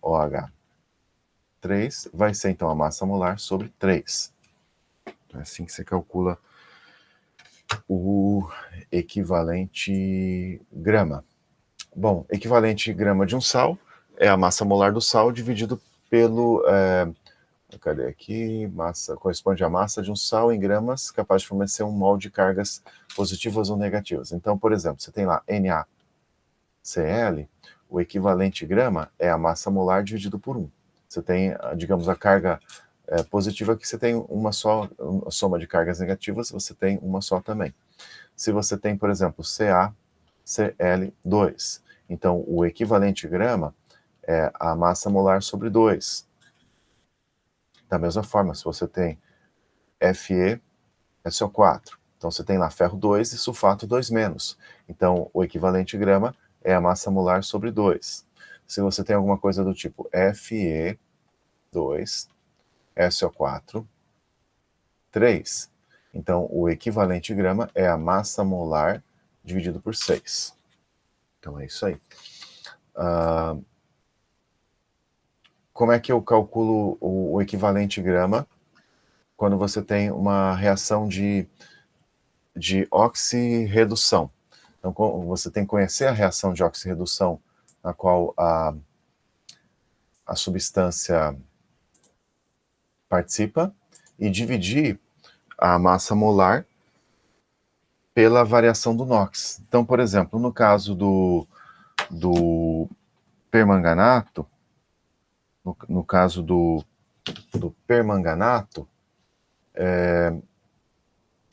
AlOH3 vai ser então a massa molar sobre 3. É assim que você calcula o equivalente grama. Bom, equivalente grama de um sal é a massa molar do sal dividido pelo... cadê aqui? Massa, corresponde à massa de um sal em gramas capaz de fornecer um mol de cargas positivas ou negativas. Então, por exemplo, você tem lá NaCl, o equivalente grama é a massa molar dividido por 1. Você tem, digamos, a carga positiva que você tem uma só, a soma de cargas negativas, você tem uma só também. Se você tem, por exemplo, CaCl2, então o equivalente grama é a massa molar sobre 2. Da mesma forma, se você tem FeSO4, então você tem lá ferro 2 e sulfato 2-. Então o equivalente grama é a massa molar sobre 2. Se você tem alguma coisa do tipo Fe2, SO4, 3. Então, o equivalente grama é a massa molar dividido por 6. Então, é isso aí. Como é que eu calculo o equivalente grama quando você tem uma reação de oxirredução? Então, você tem que conhecer a reação de oxirredução, na qual a substância participa, e dividir a massa molar pela variação do NOx. Então, por exemplo, no caso do permanganato, no caso do permanganato,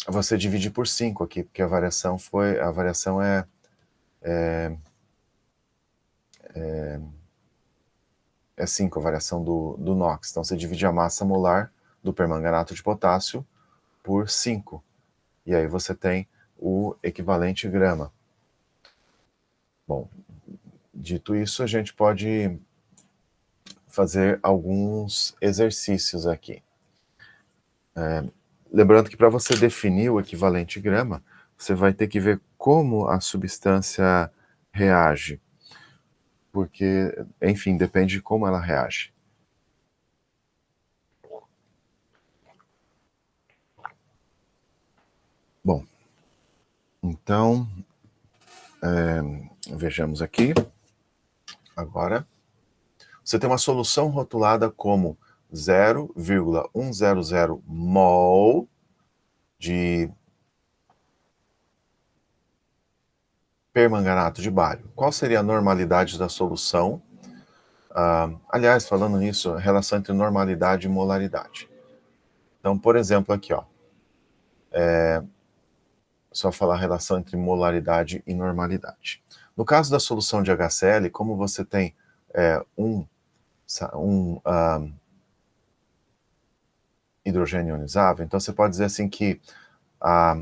você divide por 5 aqui, porque a variação é 5, a variação do NOx. Então você divide a massa molar do permanganato de potássio por 5. E aí você tem o equivalente grama. Bom, dito isso, a gente pode fazer alguns exercícios aqui. Lembrando que para você definir o equivalente grama, você vai ter que ver como a substância reage. Porque, enfim, depende de como ela reage. Bom, então, Vejamos aqui. Agora, você tem uma solução rotulada como 0,100 mol de permanganato de bário. Qual seria a normalidade da solução? Aliás, falando nisso, a relação entre normalidade e molaridade. Então, por exemplo, aqui, ó, só falar a relação entre molaridade e normalidade. No caso da solução de HCl, como você tem um hidrogênio ionizável, então você pode dizer assim que a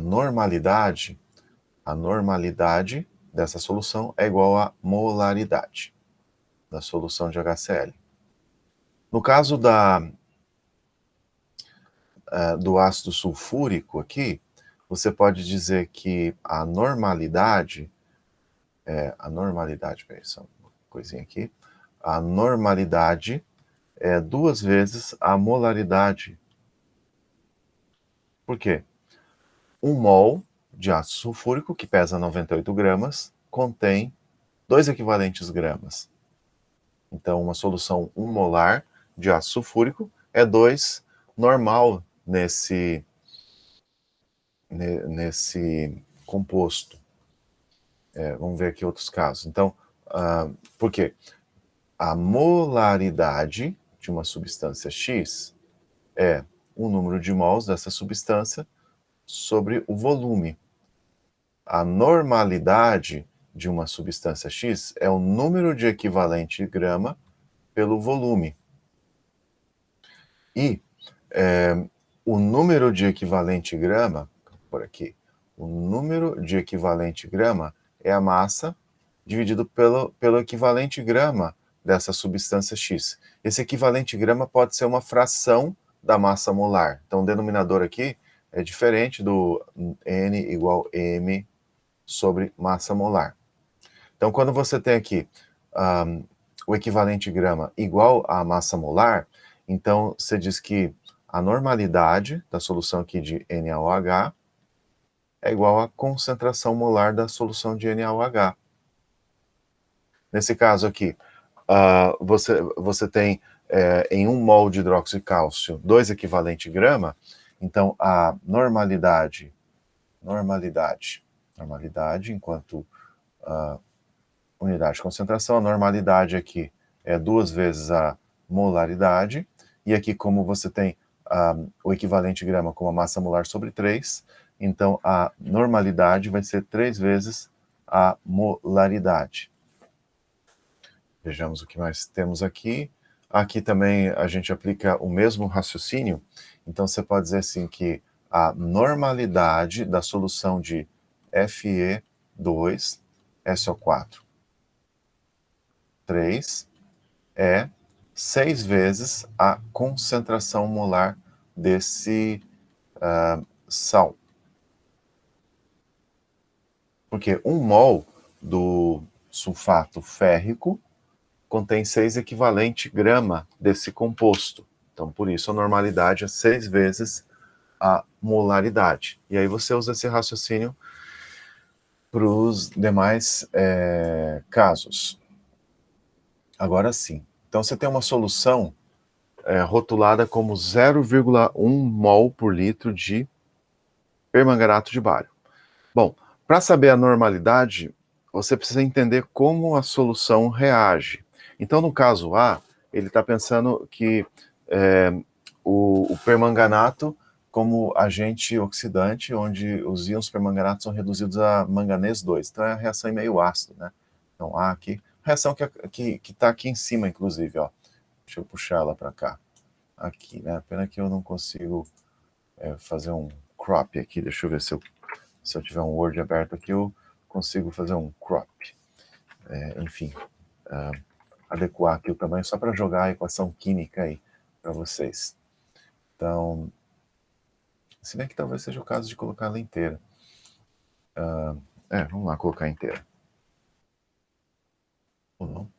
normalidade dessa solução é igual à molaridade da solução de HCl. No caso do ácido sulfúrico aqui, você pode dizer que a normalidade, peraí, só uma coisinha aqui, a normalidade é 2 vezes a molaridade. Por quê? 1 mol de ácido sulfúrico, que pesa 98 gramas, contém 2 equivalentes gramas. Então, uma solução 1 molar de ácido sulfúrico é 2 normal nesse composto. Vamos ver aqui outros casos. Então, por quê? A molaridade de uma substância X é o número de mols dessa substância sobre o volume. A normalidade de uma substância X é o número de equivalente grama pelo volume. E o número de equivalente grama, por aqui, o número de equivalente grama é a massa dividido pelo equivalente grama dessa substância X. Esse equivalente grama pode ser uma fração da massa molar. Então, o denominador aqui é diferente do N igual M sobre massa molar. Então, quando você tem aqui o equivalente grama igual à massa molar, então você diz que a normalidade da solução aqui de NaOH é igual à concentração molar da solução de NaOH. Nesse caso aqui, você tem em 1 mol de hidróxido de cálcio 2 equivalente grama, então a normalidade enquanto unidade de concentração, a normalidade aqui é 2 vezes a molaridade, e aqui como você tem o equivalente grama como a massa molar sobre 3, então a normalidade vai ser 3 vezes a molaridade. Vejamos o que mais temos aqui. Aqui também a gente aplica o mesmo raciocínio, então você pode dizer assim que a normalidade da solução de Fe2, SO4, 3 é 6 vezes a concentração molar desse sal. Porque 1 mol do sulfato férrico contém 6 equivalente grama desse composto. Então, por isso, a normalidade é 6 vezes a molaridade. E aí você usa esse raciocínio para os demais casos. Agora sim. Então, você tem uma solução rotulada como 0,1 mol por litro de permanganato de bário. Bom, para saber a normalidade, você precisa entender como a solução reage. Então, no caso A, ele está pensando que o permanganato como agente oxidante, onde os íons permanganato são reduzidos a manganês 2. Então, é a reação meio ácida, né? Então, A aqui, reação que está aqui em cima, inclusive, ó. Deixa eu puxar ela para cá. Aqui, né? Pena que eu não consigo fazer um crop aqui. Deixa eu ver se eu tiver um Word aberto aqui, eu consigo fazer um crop. Enfim, adequar aqui o tamanho só para jogar a equação química aí para vocês. Então, se bem que talvez seja o caso de colocar ela inteira. Vamos lá colocar inteira. Ou não?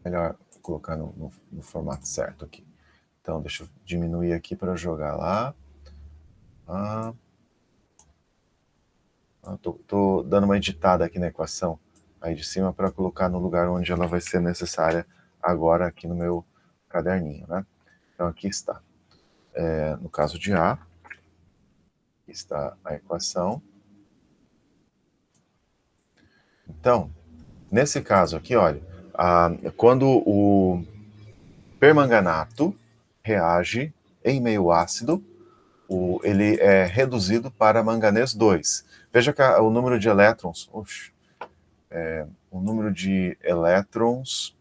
Melhor colocar no formato certo aqui. Então, deixa eu diminuir aqui para jogar lá. Estou dando uma editada aqui na equação aí de cima para colocar no lugar onde ela vai ser necessária agora aqui no meu caderninho, né? Então aqui está. No caso de A, aqui está a equação. Então, nesse caso aqui, olha, quando o permanganato reage em meio ácido, ele é reduzido para manganês 2. Veja que o número de elétrons, o número de elétrons,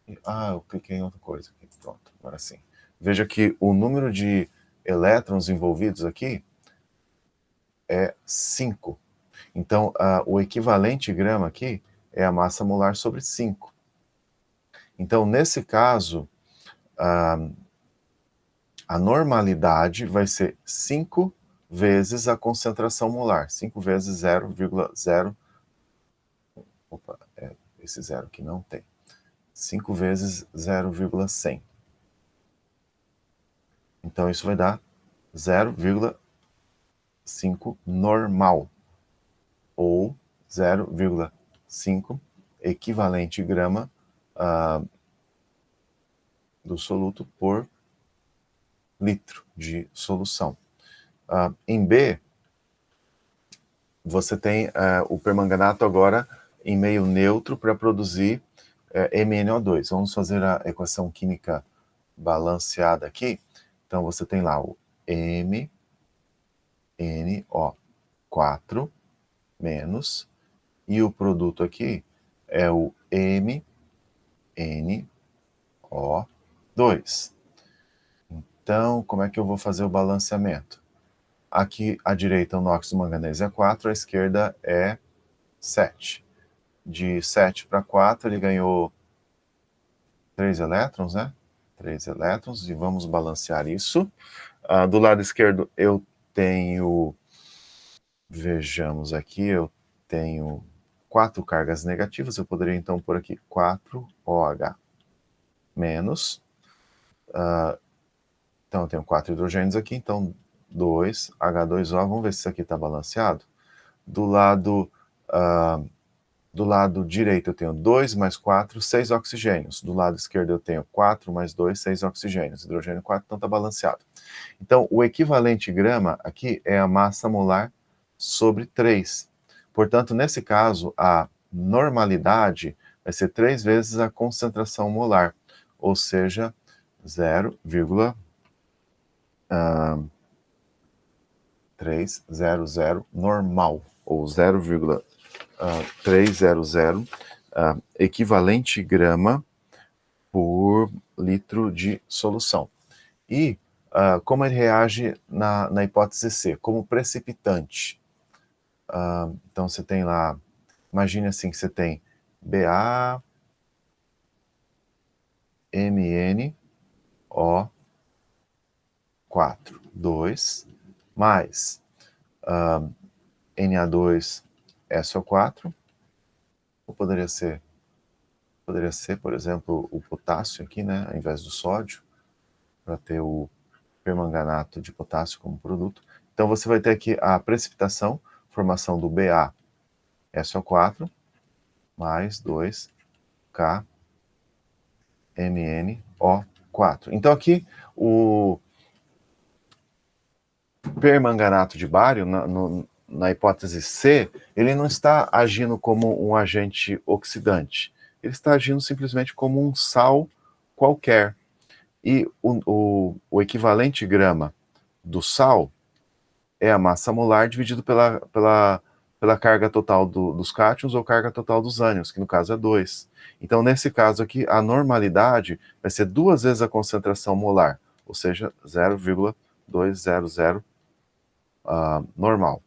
eu cliquei em outra coisa aqui, pronto, agora sim. Veja que o número de elétrons envolvidos aqui é 5. Então, o equivalente grama aqui é a massa molar sobre 5. Então, nesse caso, a normalidade vai ser 5 vezes a concentração molar. 5 vezes 0,0... Opa, esse zero aqui não tem. 5 vezes 0,100. Então, isso vai dar 0,5 normal. Ou 0,5 equivalente grama do soluto por litro de solução. Em B, você tem o permanganato agora em meio neutro para produzir MnO2. Vamos fazer a equação química balanceada aqui. Então, você tem lá o MnO4 menos, e o produto aqui é o MnO2. Então, como é que eu vou fazer o balanceamento? Aqui à direita o NOx do manganês é 4, à esquerda é 7. De 7 para 4 ele ganhou 3 elétrons, né? 3 elétrons, e vamos balancear isso. Do lado esquerdo eu tenho, vejamos aqui, eu tenho 4 cargas negativas, eu poderia então pôr aqui 4OH menos, então eu tenho 4 hidrogênios aqui, então 2H2O, vamos ver se isso aqui está balanceado. Do lado direito eu tenho 2 mais 4, 6 oxigênios. Do lado esquerdo eu tenho 4 mais 2, 6 oxigênios. Hidrogênio 4, então está balanceado. Então, o equivalente grama aqui é a massa molar sobre 3. Portanto, nesse caso, a normalidade vai ser 3 vezes a concentração molar, ou seja, 0,300 normal, ou 0,300 equivalente grama por litro de solução. E como ele reage na hipótese C? Como precipitante. Então você tem lá, imagine assim que você tem BA, MnO4, 2, mais Na2SO4, ou poderia ser, por exemplo, o potássio aqui, né, ao invés do sódio, para ter o permanganato de potássio como produto. Então você vai ter aqui a precipitação, formação do BaSO4 mais 2KMnO4. Então aqui o permanganato de bário, na hipótese C, ele não está agindo como um agente oxidante. Ele está agindo simplesmente como um sal qualquer. E o equivalente grama do sal é a massa molar dividido pela carga total dos cátions ou carga total dos ânions, que no caso é 2. Então, nesse caso aqui, a normalidade vai ser 2 vezes a concentração molar, ou seja, 0,200 normal.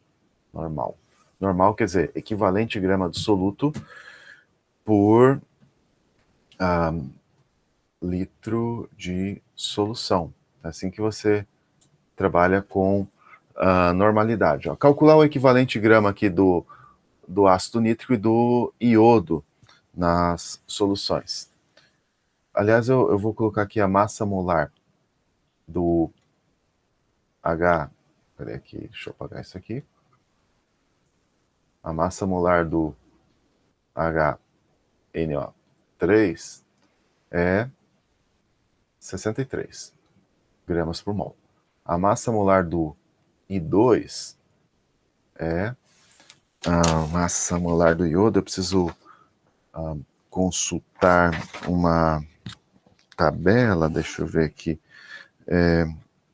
Normal quer dizer equivalente grama do soluto por litro de solução. É assim que você trabalha com normalidade. Calcular o equivalente grama aqui do ácido nítrico e do iodo nas soluções. Aliás, eu vou colocar aqui a massa molar do H. Peraí aqui, deixa eu apagar isso aqui. a massa molar do HNO3 é 63 gramas por mol. A massa molar do I2 é a massa molar do iodo. Eu preciso consultar uma tabela, deixa eu ver aqui.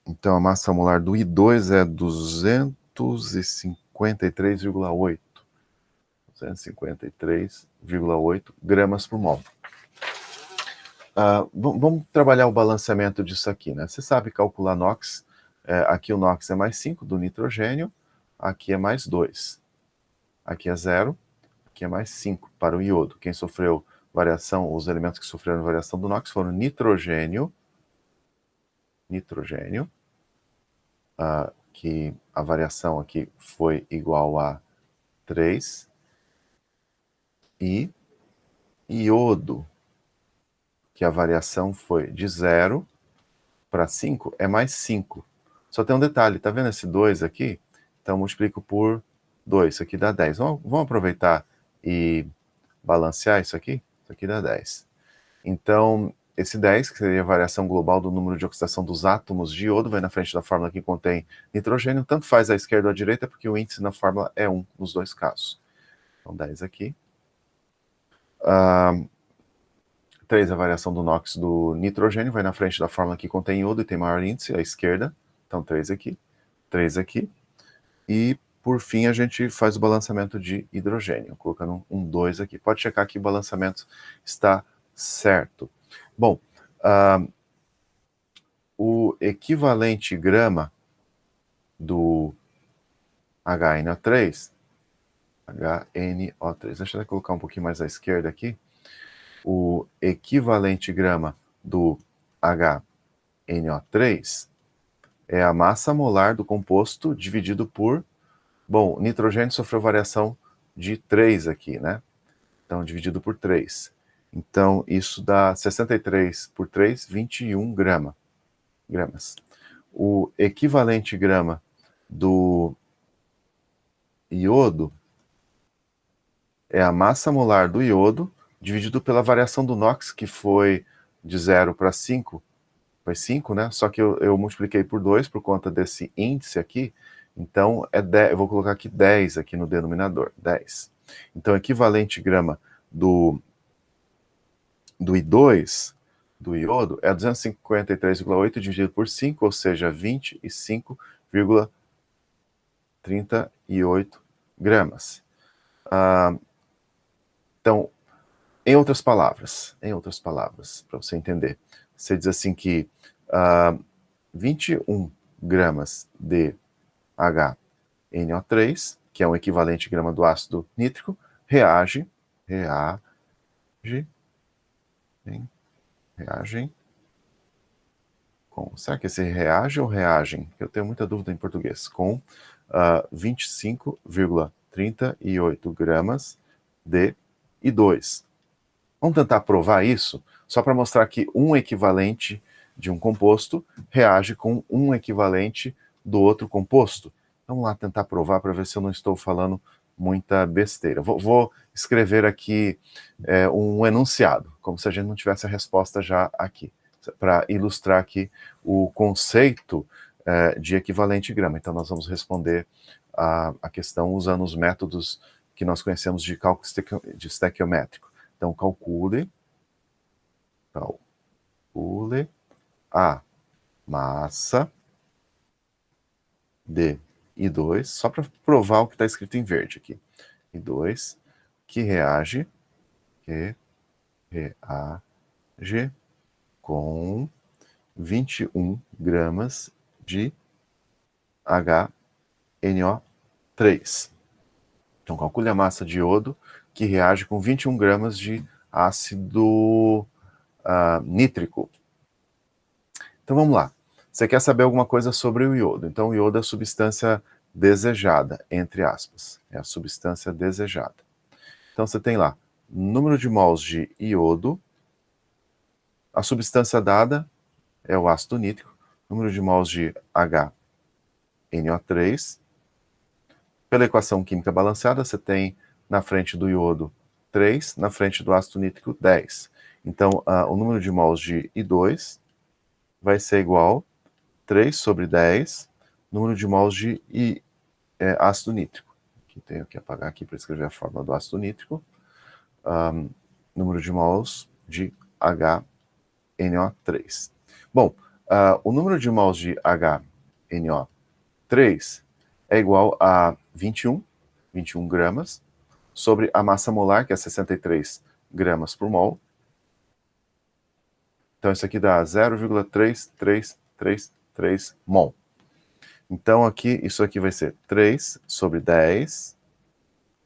Então, a massa molar do I2 é 253,8. 253,8 gramas por mol. Vamos trabalhar o balanceamento disso aqui, né? Você sabe calcular NOx. Aqui o NOx é mais 5 do nitrogênio, aqui é mais 2. Aqui é 0, aqui é mais 5 para o iodo. Quem sofreu variação, os elementos que sofreram variação do NOx foram nitrogênio, que a variação aqui foi igual a 3, e iodo, que a variação foi de 0 para 5, é mais 5. Só tem um detalhe, tá vendo esse 2 aqui? Então, multiplico por 2, isso aqui dá 10. Vamos aproveitar e balancear isso aqui? Isso aqui dá 10. Então, esse 10, que seria a variação global do número de oxidação dos átomos de iodo, vai na frente da fórmula que contém nitrogênio, tanto faz à esquerda ou à direita, porque o índice na fórmula é 1 nos dois casos. Então, 10 aqui. 3, a variação do NOx do nitrogênio, vai na frente da fórmula que contém iodo e tem maior índice, à esquerda. Então, 3 aqui, 3 aqui. E, por fim, a gente faz o balanceamento de hidrogênio, colocando um 2 aqui. Pode checar que o balanceamento está certo. Bom, o equivalente grama do HNO3, deixa eu colocar um pouquinho mais à esquerda aqui. O equivalente grama do HNO3 é a massa molar do composto dividido por... Bom, o nitrogênio sofreu variação de 3 aqui, né? Então, dividido por 3. Então, isso dá 63 por 3, 21 gramas. O equivalente grama do iodo é a massa molar do iodo dividido pela variação do NOx, que foi de 0 para 5. Foi 5, né? Só que eu multipliquei por 2 por conta desse índice aqui. Então, eu vou colocar aqui 10 aqui no denominador. 10. Então, equivalente grama do I2, do iodo, é 253,8 dividido por 5, ou seja, 25,38 gramas. Então, em outras palavras, para você entender, você diz assim que 21 gramas de HNO3, que é um equivalente grama do ácido nítrico, reagem com... Será que esse reage ou reagem? Eu tenho muita dúvida em português. Com 25,38 gramas de I2. Vamos tentar provar isso, só para mostrar que um equivalente de um composto reage com um equivalente do outro composto. Vamos lá tentar provar para ver se eu não estou falando muita besteira. Vou escrever aqui um enunciado, como se a gente não tivesse a resposta já aqui, para ilustrar aqui o conceito de equivalente grama. Então, nós vamos responder a questão usando os métodos que nós conhecemos de cálculo estequiométrico. Então, calcule a massa de I2, só para provar o que está escrito em verde aqui. I2 que reage com 21 gramas de HNO3. Então, calcule a massa de iodo que reage com 21 gramas de ácido nítrico. Então, vamos lá. Você quer saber alguma coisa sobre o iodo. Então, o iodo é a substância desejada, entre aspas. É a substância desejada. Então, você tem lá, número de mols de iodo. A substância dada é o ácido nítrico. Número de mols de HNO3. Pela equação química balanceada, você tem na frente do iodo 3, na frente do ácido nítrico 10. Então, o número de mols de I2 vai ser igual a 3 sobre 10, número de mols de ácido nítrico. Aqui tenho que apagar aqui para escrever a fórmula do ácido nítrico. Número de mols de HNO3. Bom, o número de mols de HNO3 é igual a 21 gramas, sobre a massa molar, que é 63 gramas por mol. Então, isso aqui dá 0,3333 mol. Então, aqui, isso aqui vai ser 3 sobre 10,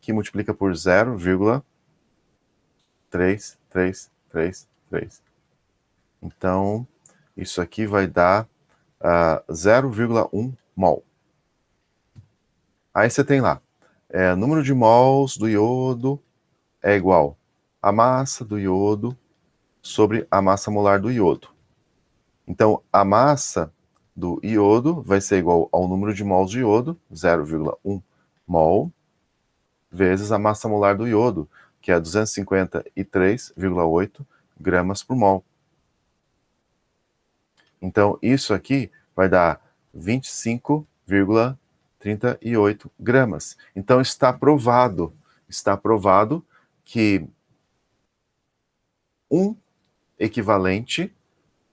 que multiplica por 0,3333. Então, isso aqui vai dar 0,1 mol. Aí você tem lá, número de mols do iodo é igual a massa do iodo sobre a massa molar do iodo. Então, a massa do iodo vai ser igual ao número de mols de iodo, 0,1 mol, vezes a massa molar do iodo, que é 253,8 gramas por mol. Então, isso aqui vai dar 25,38 gramas. Então, está provado que um equivalente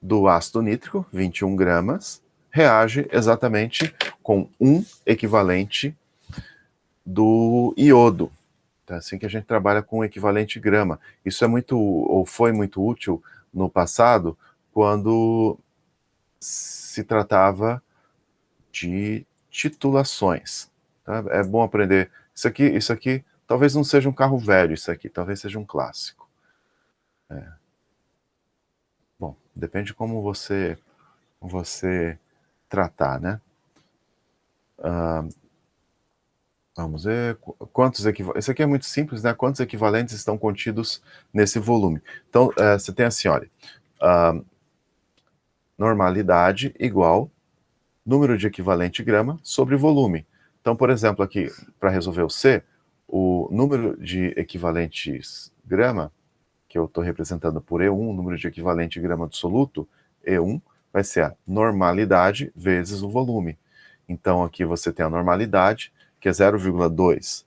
do ácido nítrico, 21 gramas, reage exatamente com um equivalente do iodo. Então, é assim que a gente trabalha com o equivalente grama. Isso é muito, ou foi muito útil no passado, quando se tratava de titulações. Tá? É bom aprender. Isso aqui talvez não seja um carro velho, isso aqui, talvez seja um clássico. Bom, depende de como você tratar, né? Vamos ver quantos equivalentes. Isso aqui é muito simples, né? Quantos equivalentes estão contidos nesse volume? Então, você tem assim, olha, normalidade igual número de equivalente grama sobre volume. Então, por exemplo, aqui, para resolver o C, o número de equivalentes grama, que eu estou representando por E1, o número de equivalente grama do soluto, E1, vai ser a normalidade vezes o volume. Então, aqui você tem a normalidade, que é 0,20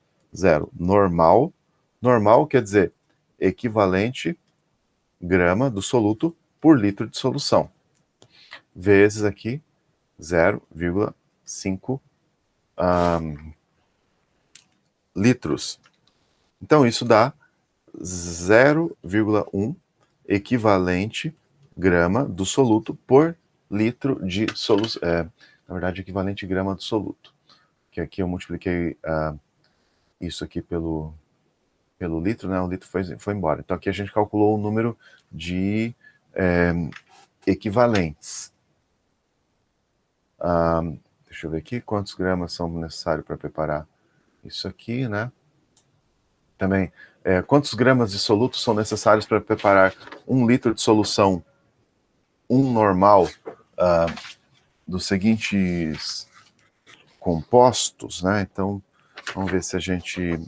normal. Normal quer dizer equivalente grama do soluto por litro de solução. Vezes aqui 0,5 litros. Então, isso dá 0,1 equivalente grama do soluto por litro de solução. Na verdade, equivalente grama do soluto. Que aqui eu multipliquei isso aqui pelo litro, né? O litro foi embora. Então, aqui a gente calculou o número de equivalentes. Deixa eu ver aqui quantos gramas são necessários para preparar isso aqui, né? Também, quantos gramas de soluto são necessários para preparar 1 litro de solução normal dos seguintes compostos, né? Então, vamos ver se a gente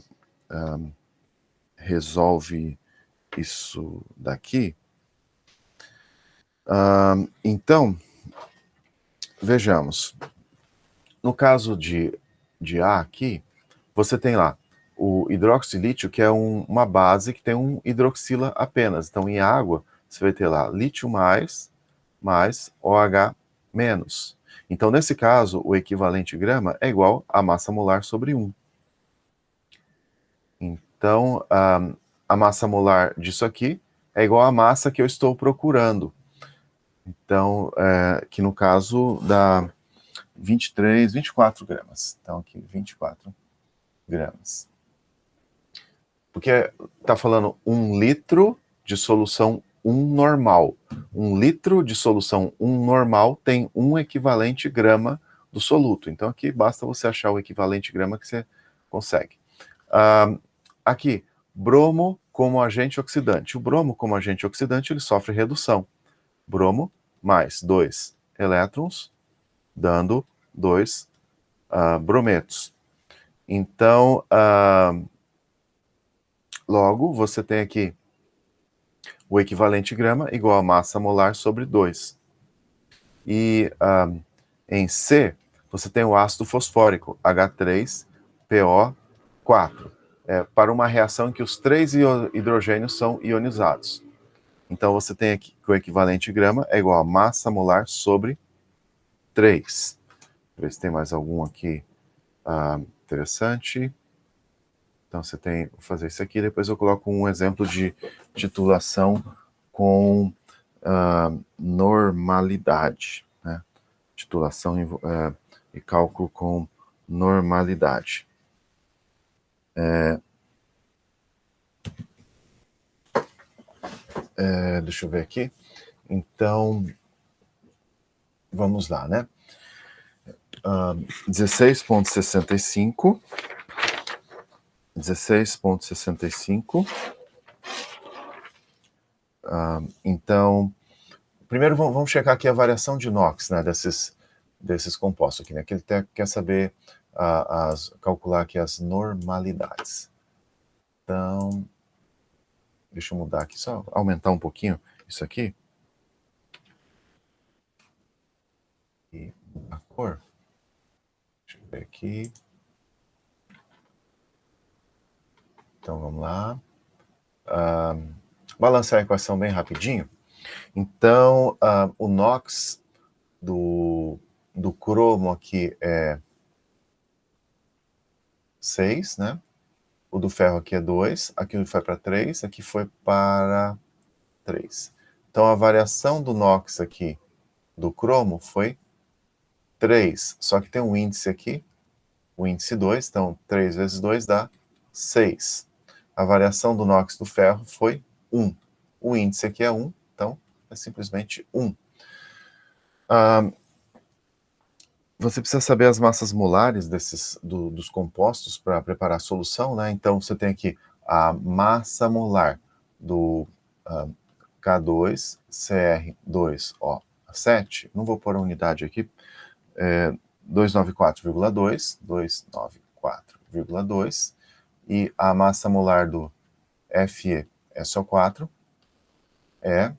resolve isso daqui. Então, vejamos. No caso de A aqui, você tem lá o hidroxilítio, que é uma base que tem um hidroxila apenas. Então, em água, você vai ter lá lítio mais OH menos. Então, nesse caso, o equivalente grama é igual a massa molar sobre 1. Então, a massa molar disso aqui é igual à massa que eu estou procurando. Então, que no caso dá 24 gramas. Então, aqui, 24 gramas. Porque está falando 1 litro de solução 1 normal. 1 litro de solução 1 normal tem 1 equivalente grama do soluto. Então, aqui basta você achar o equivalente grama que você consegue. Aqui, bromo como agente oxidante. O bromo como agente oxidante, ele sofre redução. Bromo mais 2 elétrons, dando 2 brometos. Então, logo, você tem aqui o equivalente grama igual a massa molar sobre 2. E em C, você tem o ácido fosfórico, H3PO4, para uma reação em que os 3 hidrogênios são ionizados. Então, você tem aqui que o equivalente grama é igual a massa molar sobre 3. Ver se tem mais algum aqui interessante. Então, você tem, vou fazer isso aqui, depois eu coloco um exemplo de titulação com normalidade, né? Titulação e cálculo com normalidade. Deixa eu ver aqui. Então, vamos lá, né? 16.65. 16.65. Então, primeiro vamos checar aqui a variação de NOx, né, desses compostos aqui, né, que ele quer saber, calcular aqui as normalidades. Então, deixa eu mudar aqui, só aumentar um pouquinho isso aqui. E a cor. Deixa eu ver aqui. Então, vamos lá. Balançar a equação bem rapidinho. Então, o NOx do cromo aqui é 6, né? O do ferro aqui é 2, aqui foi para 3, aqui foi para 3. Então, a variação do NOx aqui do cromo foi 3, só que tem um índice aqui, o índice 2, então 3 vezes 2 dá 6. A variação do NOx do ferro foi 1. O índice aqui é 1, então é simplesmente 1. Você precisa saber as massas molares dos compostos para preparar a solução, né? Então, você tem aqui a massa molar do K2CR2O7, não vou pôr a unidade aqui, 294,2, 294,2, e a massa molar do FeSO4 é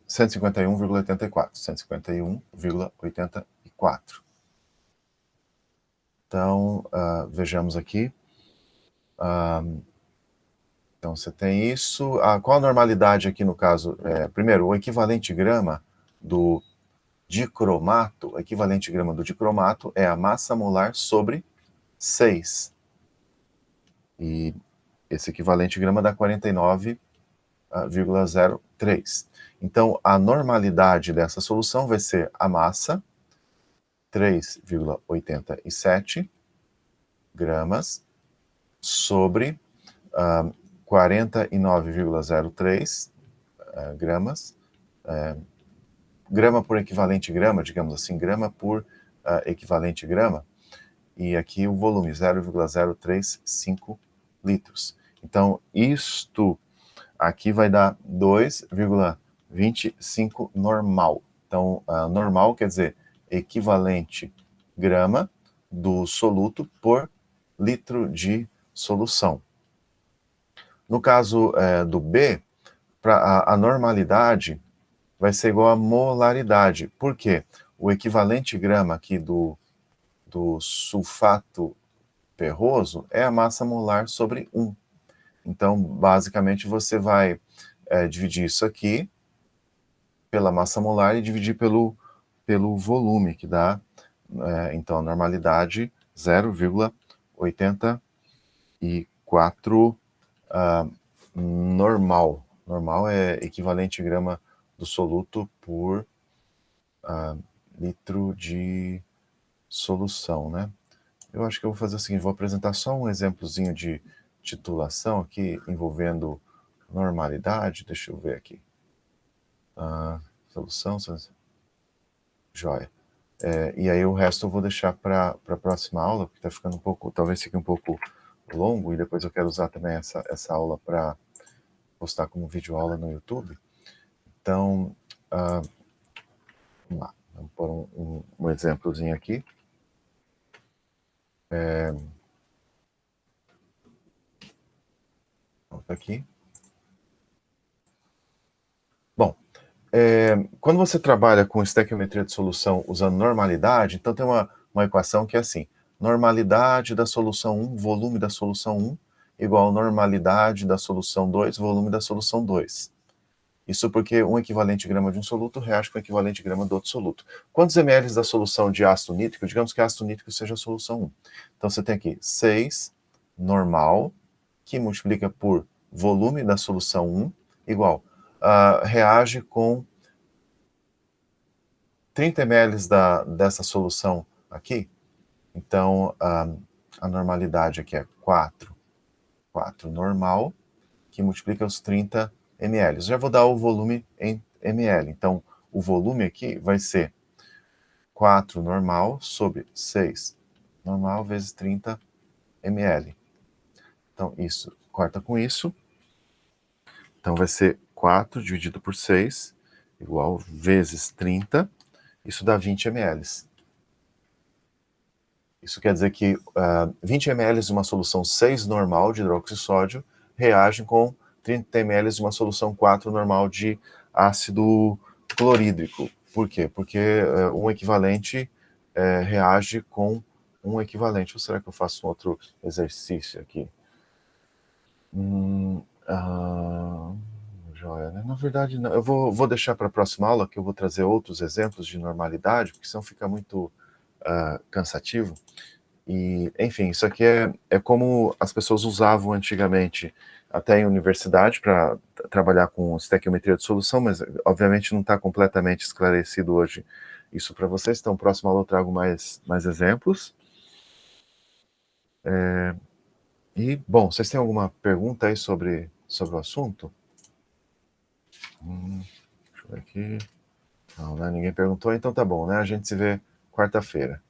151,84, 151,84. Então, vejamos aqui. Então, você tem isso. Qual a normalidade aqui no caso? Primeiro, o equivalente grama do dicromato, o equivalente grama do dicromato é a massa molar sobre 6. E esse equivalente grama dá 49,03. Então, a normalidade dessa solução vai ser a massa, 3,87 gramas, sobre 49,03 gramas, grama por equivalente grama, digamos assim, grama por equivalente grama, e aqui o volume, 0,035 litros. Então, isto aqui vai dar 2,25 normal. Então, normal quer dizer equivalente grama do soluto por litro de solução. No caso do B, a normalidade vai ser igual a molaridade. Por quê? O equivalente grama aqui do sulfato ferroso é a massa molar sobre 1. Então, basicamente, você vai dividir isso aqui pela massa molar e dividir pelo volume, que dá, então, a normalidade 0,84 normal. Normal é equivalente grama do soluto por litro de solução, né? Eu acho que eu vou fazer o seguinte, vou apresentar só um exemplozinho de titulação aqui envolvendo normalidade. Deixa eu ver aqui. Solução, joia. E aí o resto eu vou deixar para a próxima aula, porque está ficando um pouco, talvez fique um pouco longo, e depois eu quero usar também essa aula para postar como videoaula no YouTube. Então, vamos lá, vamos pôr um exemplozinho aqui. Volta aqui. Bom, quando você trabalha com estequiometria de solução usando normalidade, então tem uma equação que é assim: normalidade da solução 1, volume da solução 1, igual normalidade da solução 2, volume da solução 2. Isso porque um equivalente grama de um soluto reage com o equivalente grama do outro soluto. Quantos ml da solução de ácido nítrico? Digamos que ácido nítrico seja a solução 1. Então você tem aqui 6 normal, que multiplica por volume da solução 1, igual, reage com 30 ml dessa solução aqui. Então, a normalidade aqui é 4 normal, que multiplica os 30 ml. Já vou dar o volume em ml. Então, o volume aqui vai ser 4 normal sobre 6 normal vezes 30 ml. Então, isso corta com isso. Então, vai ser 4 dividido por 6 igual vezes 30. Isso dá 20 ml. Isso quer dizer que 20 ml de uma solução 6 normal de hidróxido de sódio reagem com 30 ml de uma solução 4 normal de ácido clorídrico. Por quê? Porque um equivalente reage com um equivalente. Ou será que eu faço um outro exercício aqui? Joia, né? Na verdade, não. Eu vou deixar para a próxima aula, que eu vou trazer outros exemplos de normalidade, porque senão fica muito cansativo. E, enfim, isso aqui é como as pessoas usavam antigamente, até em universidade, para trabalhar com estequiometria de solução, mas obviamente não está completamente esclarecido hoje isso para vocês. Então, próxima aula eu trago mais exemplos. E, bom, vocês têm alguma pergunta aí sobre o assunto? Deixa eu ver aqui. Não, né? Ninguém perguntou, então tá bom, né? A gente se vê quarta-feira.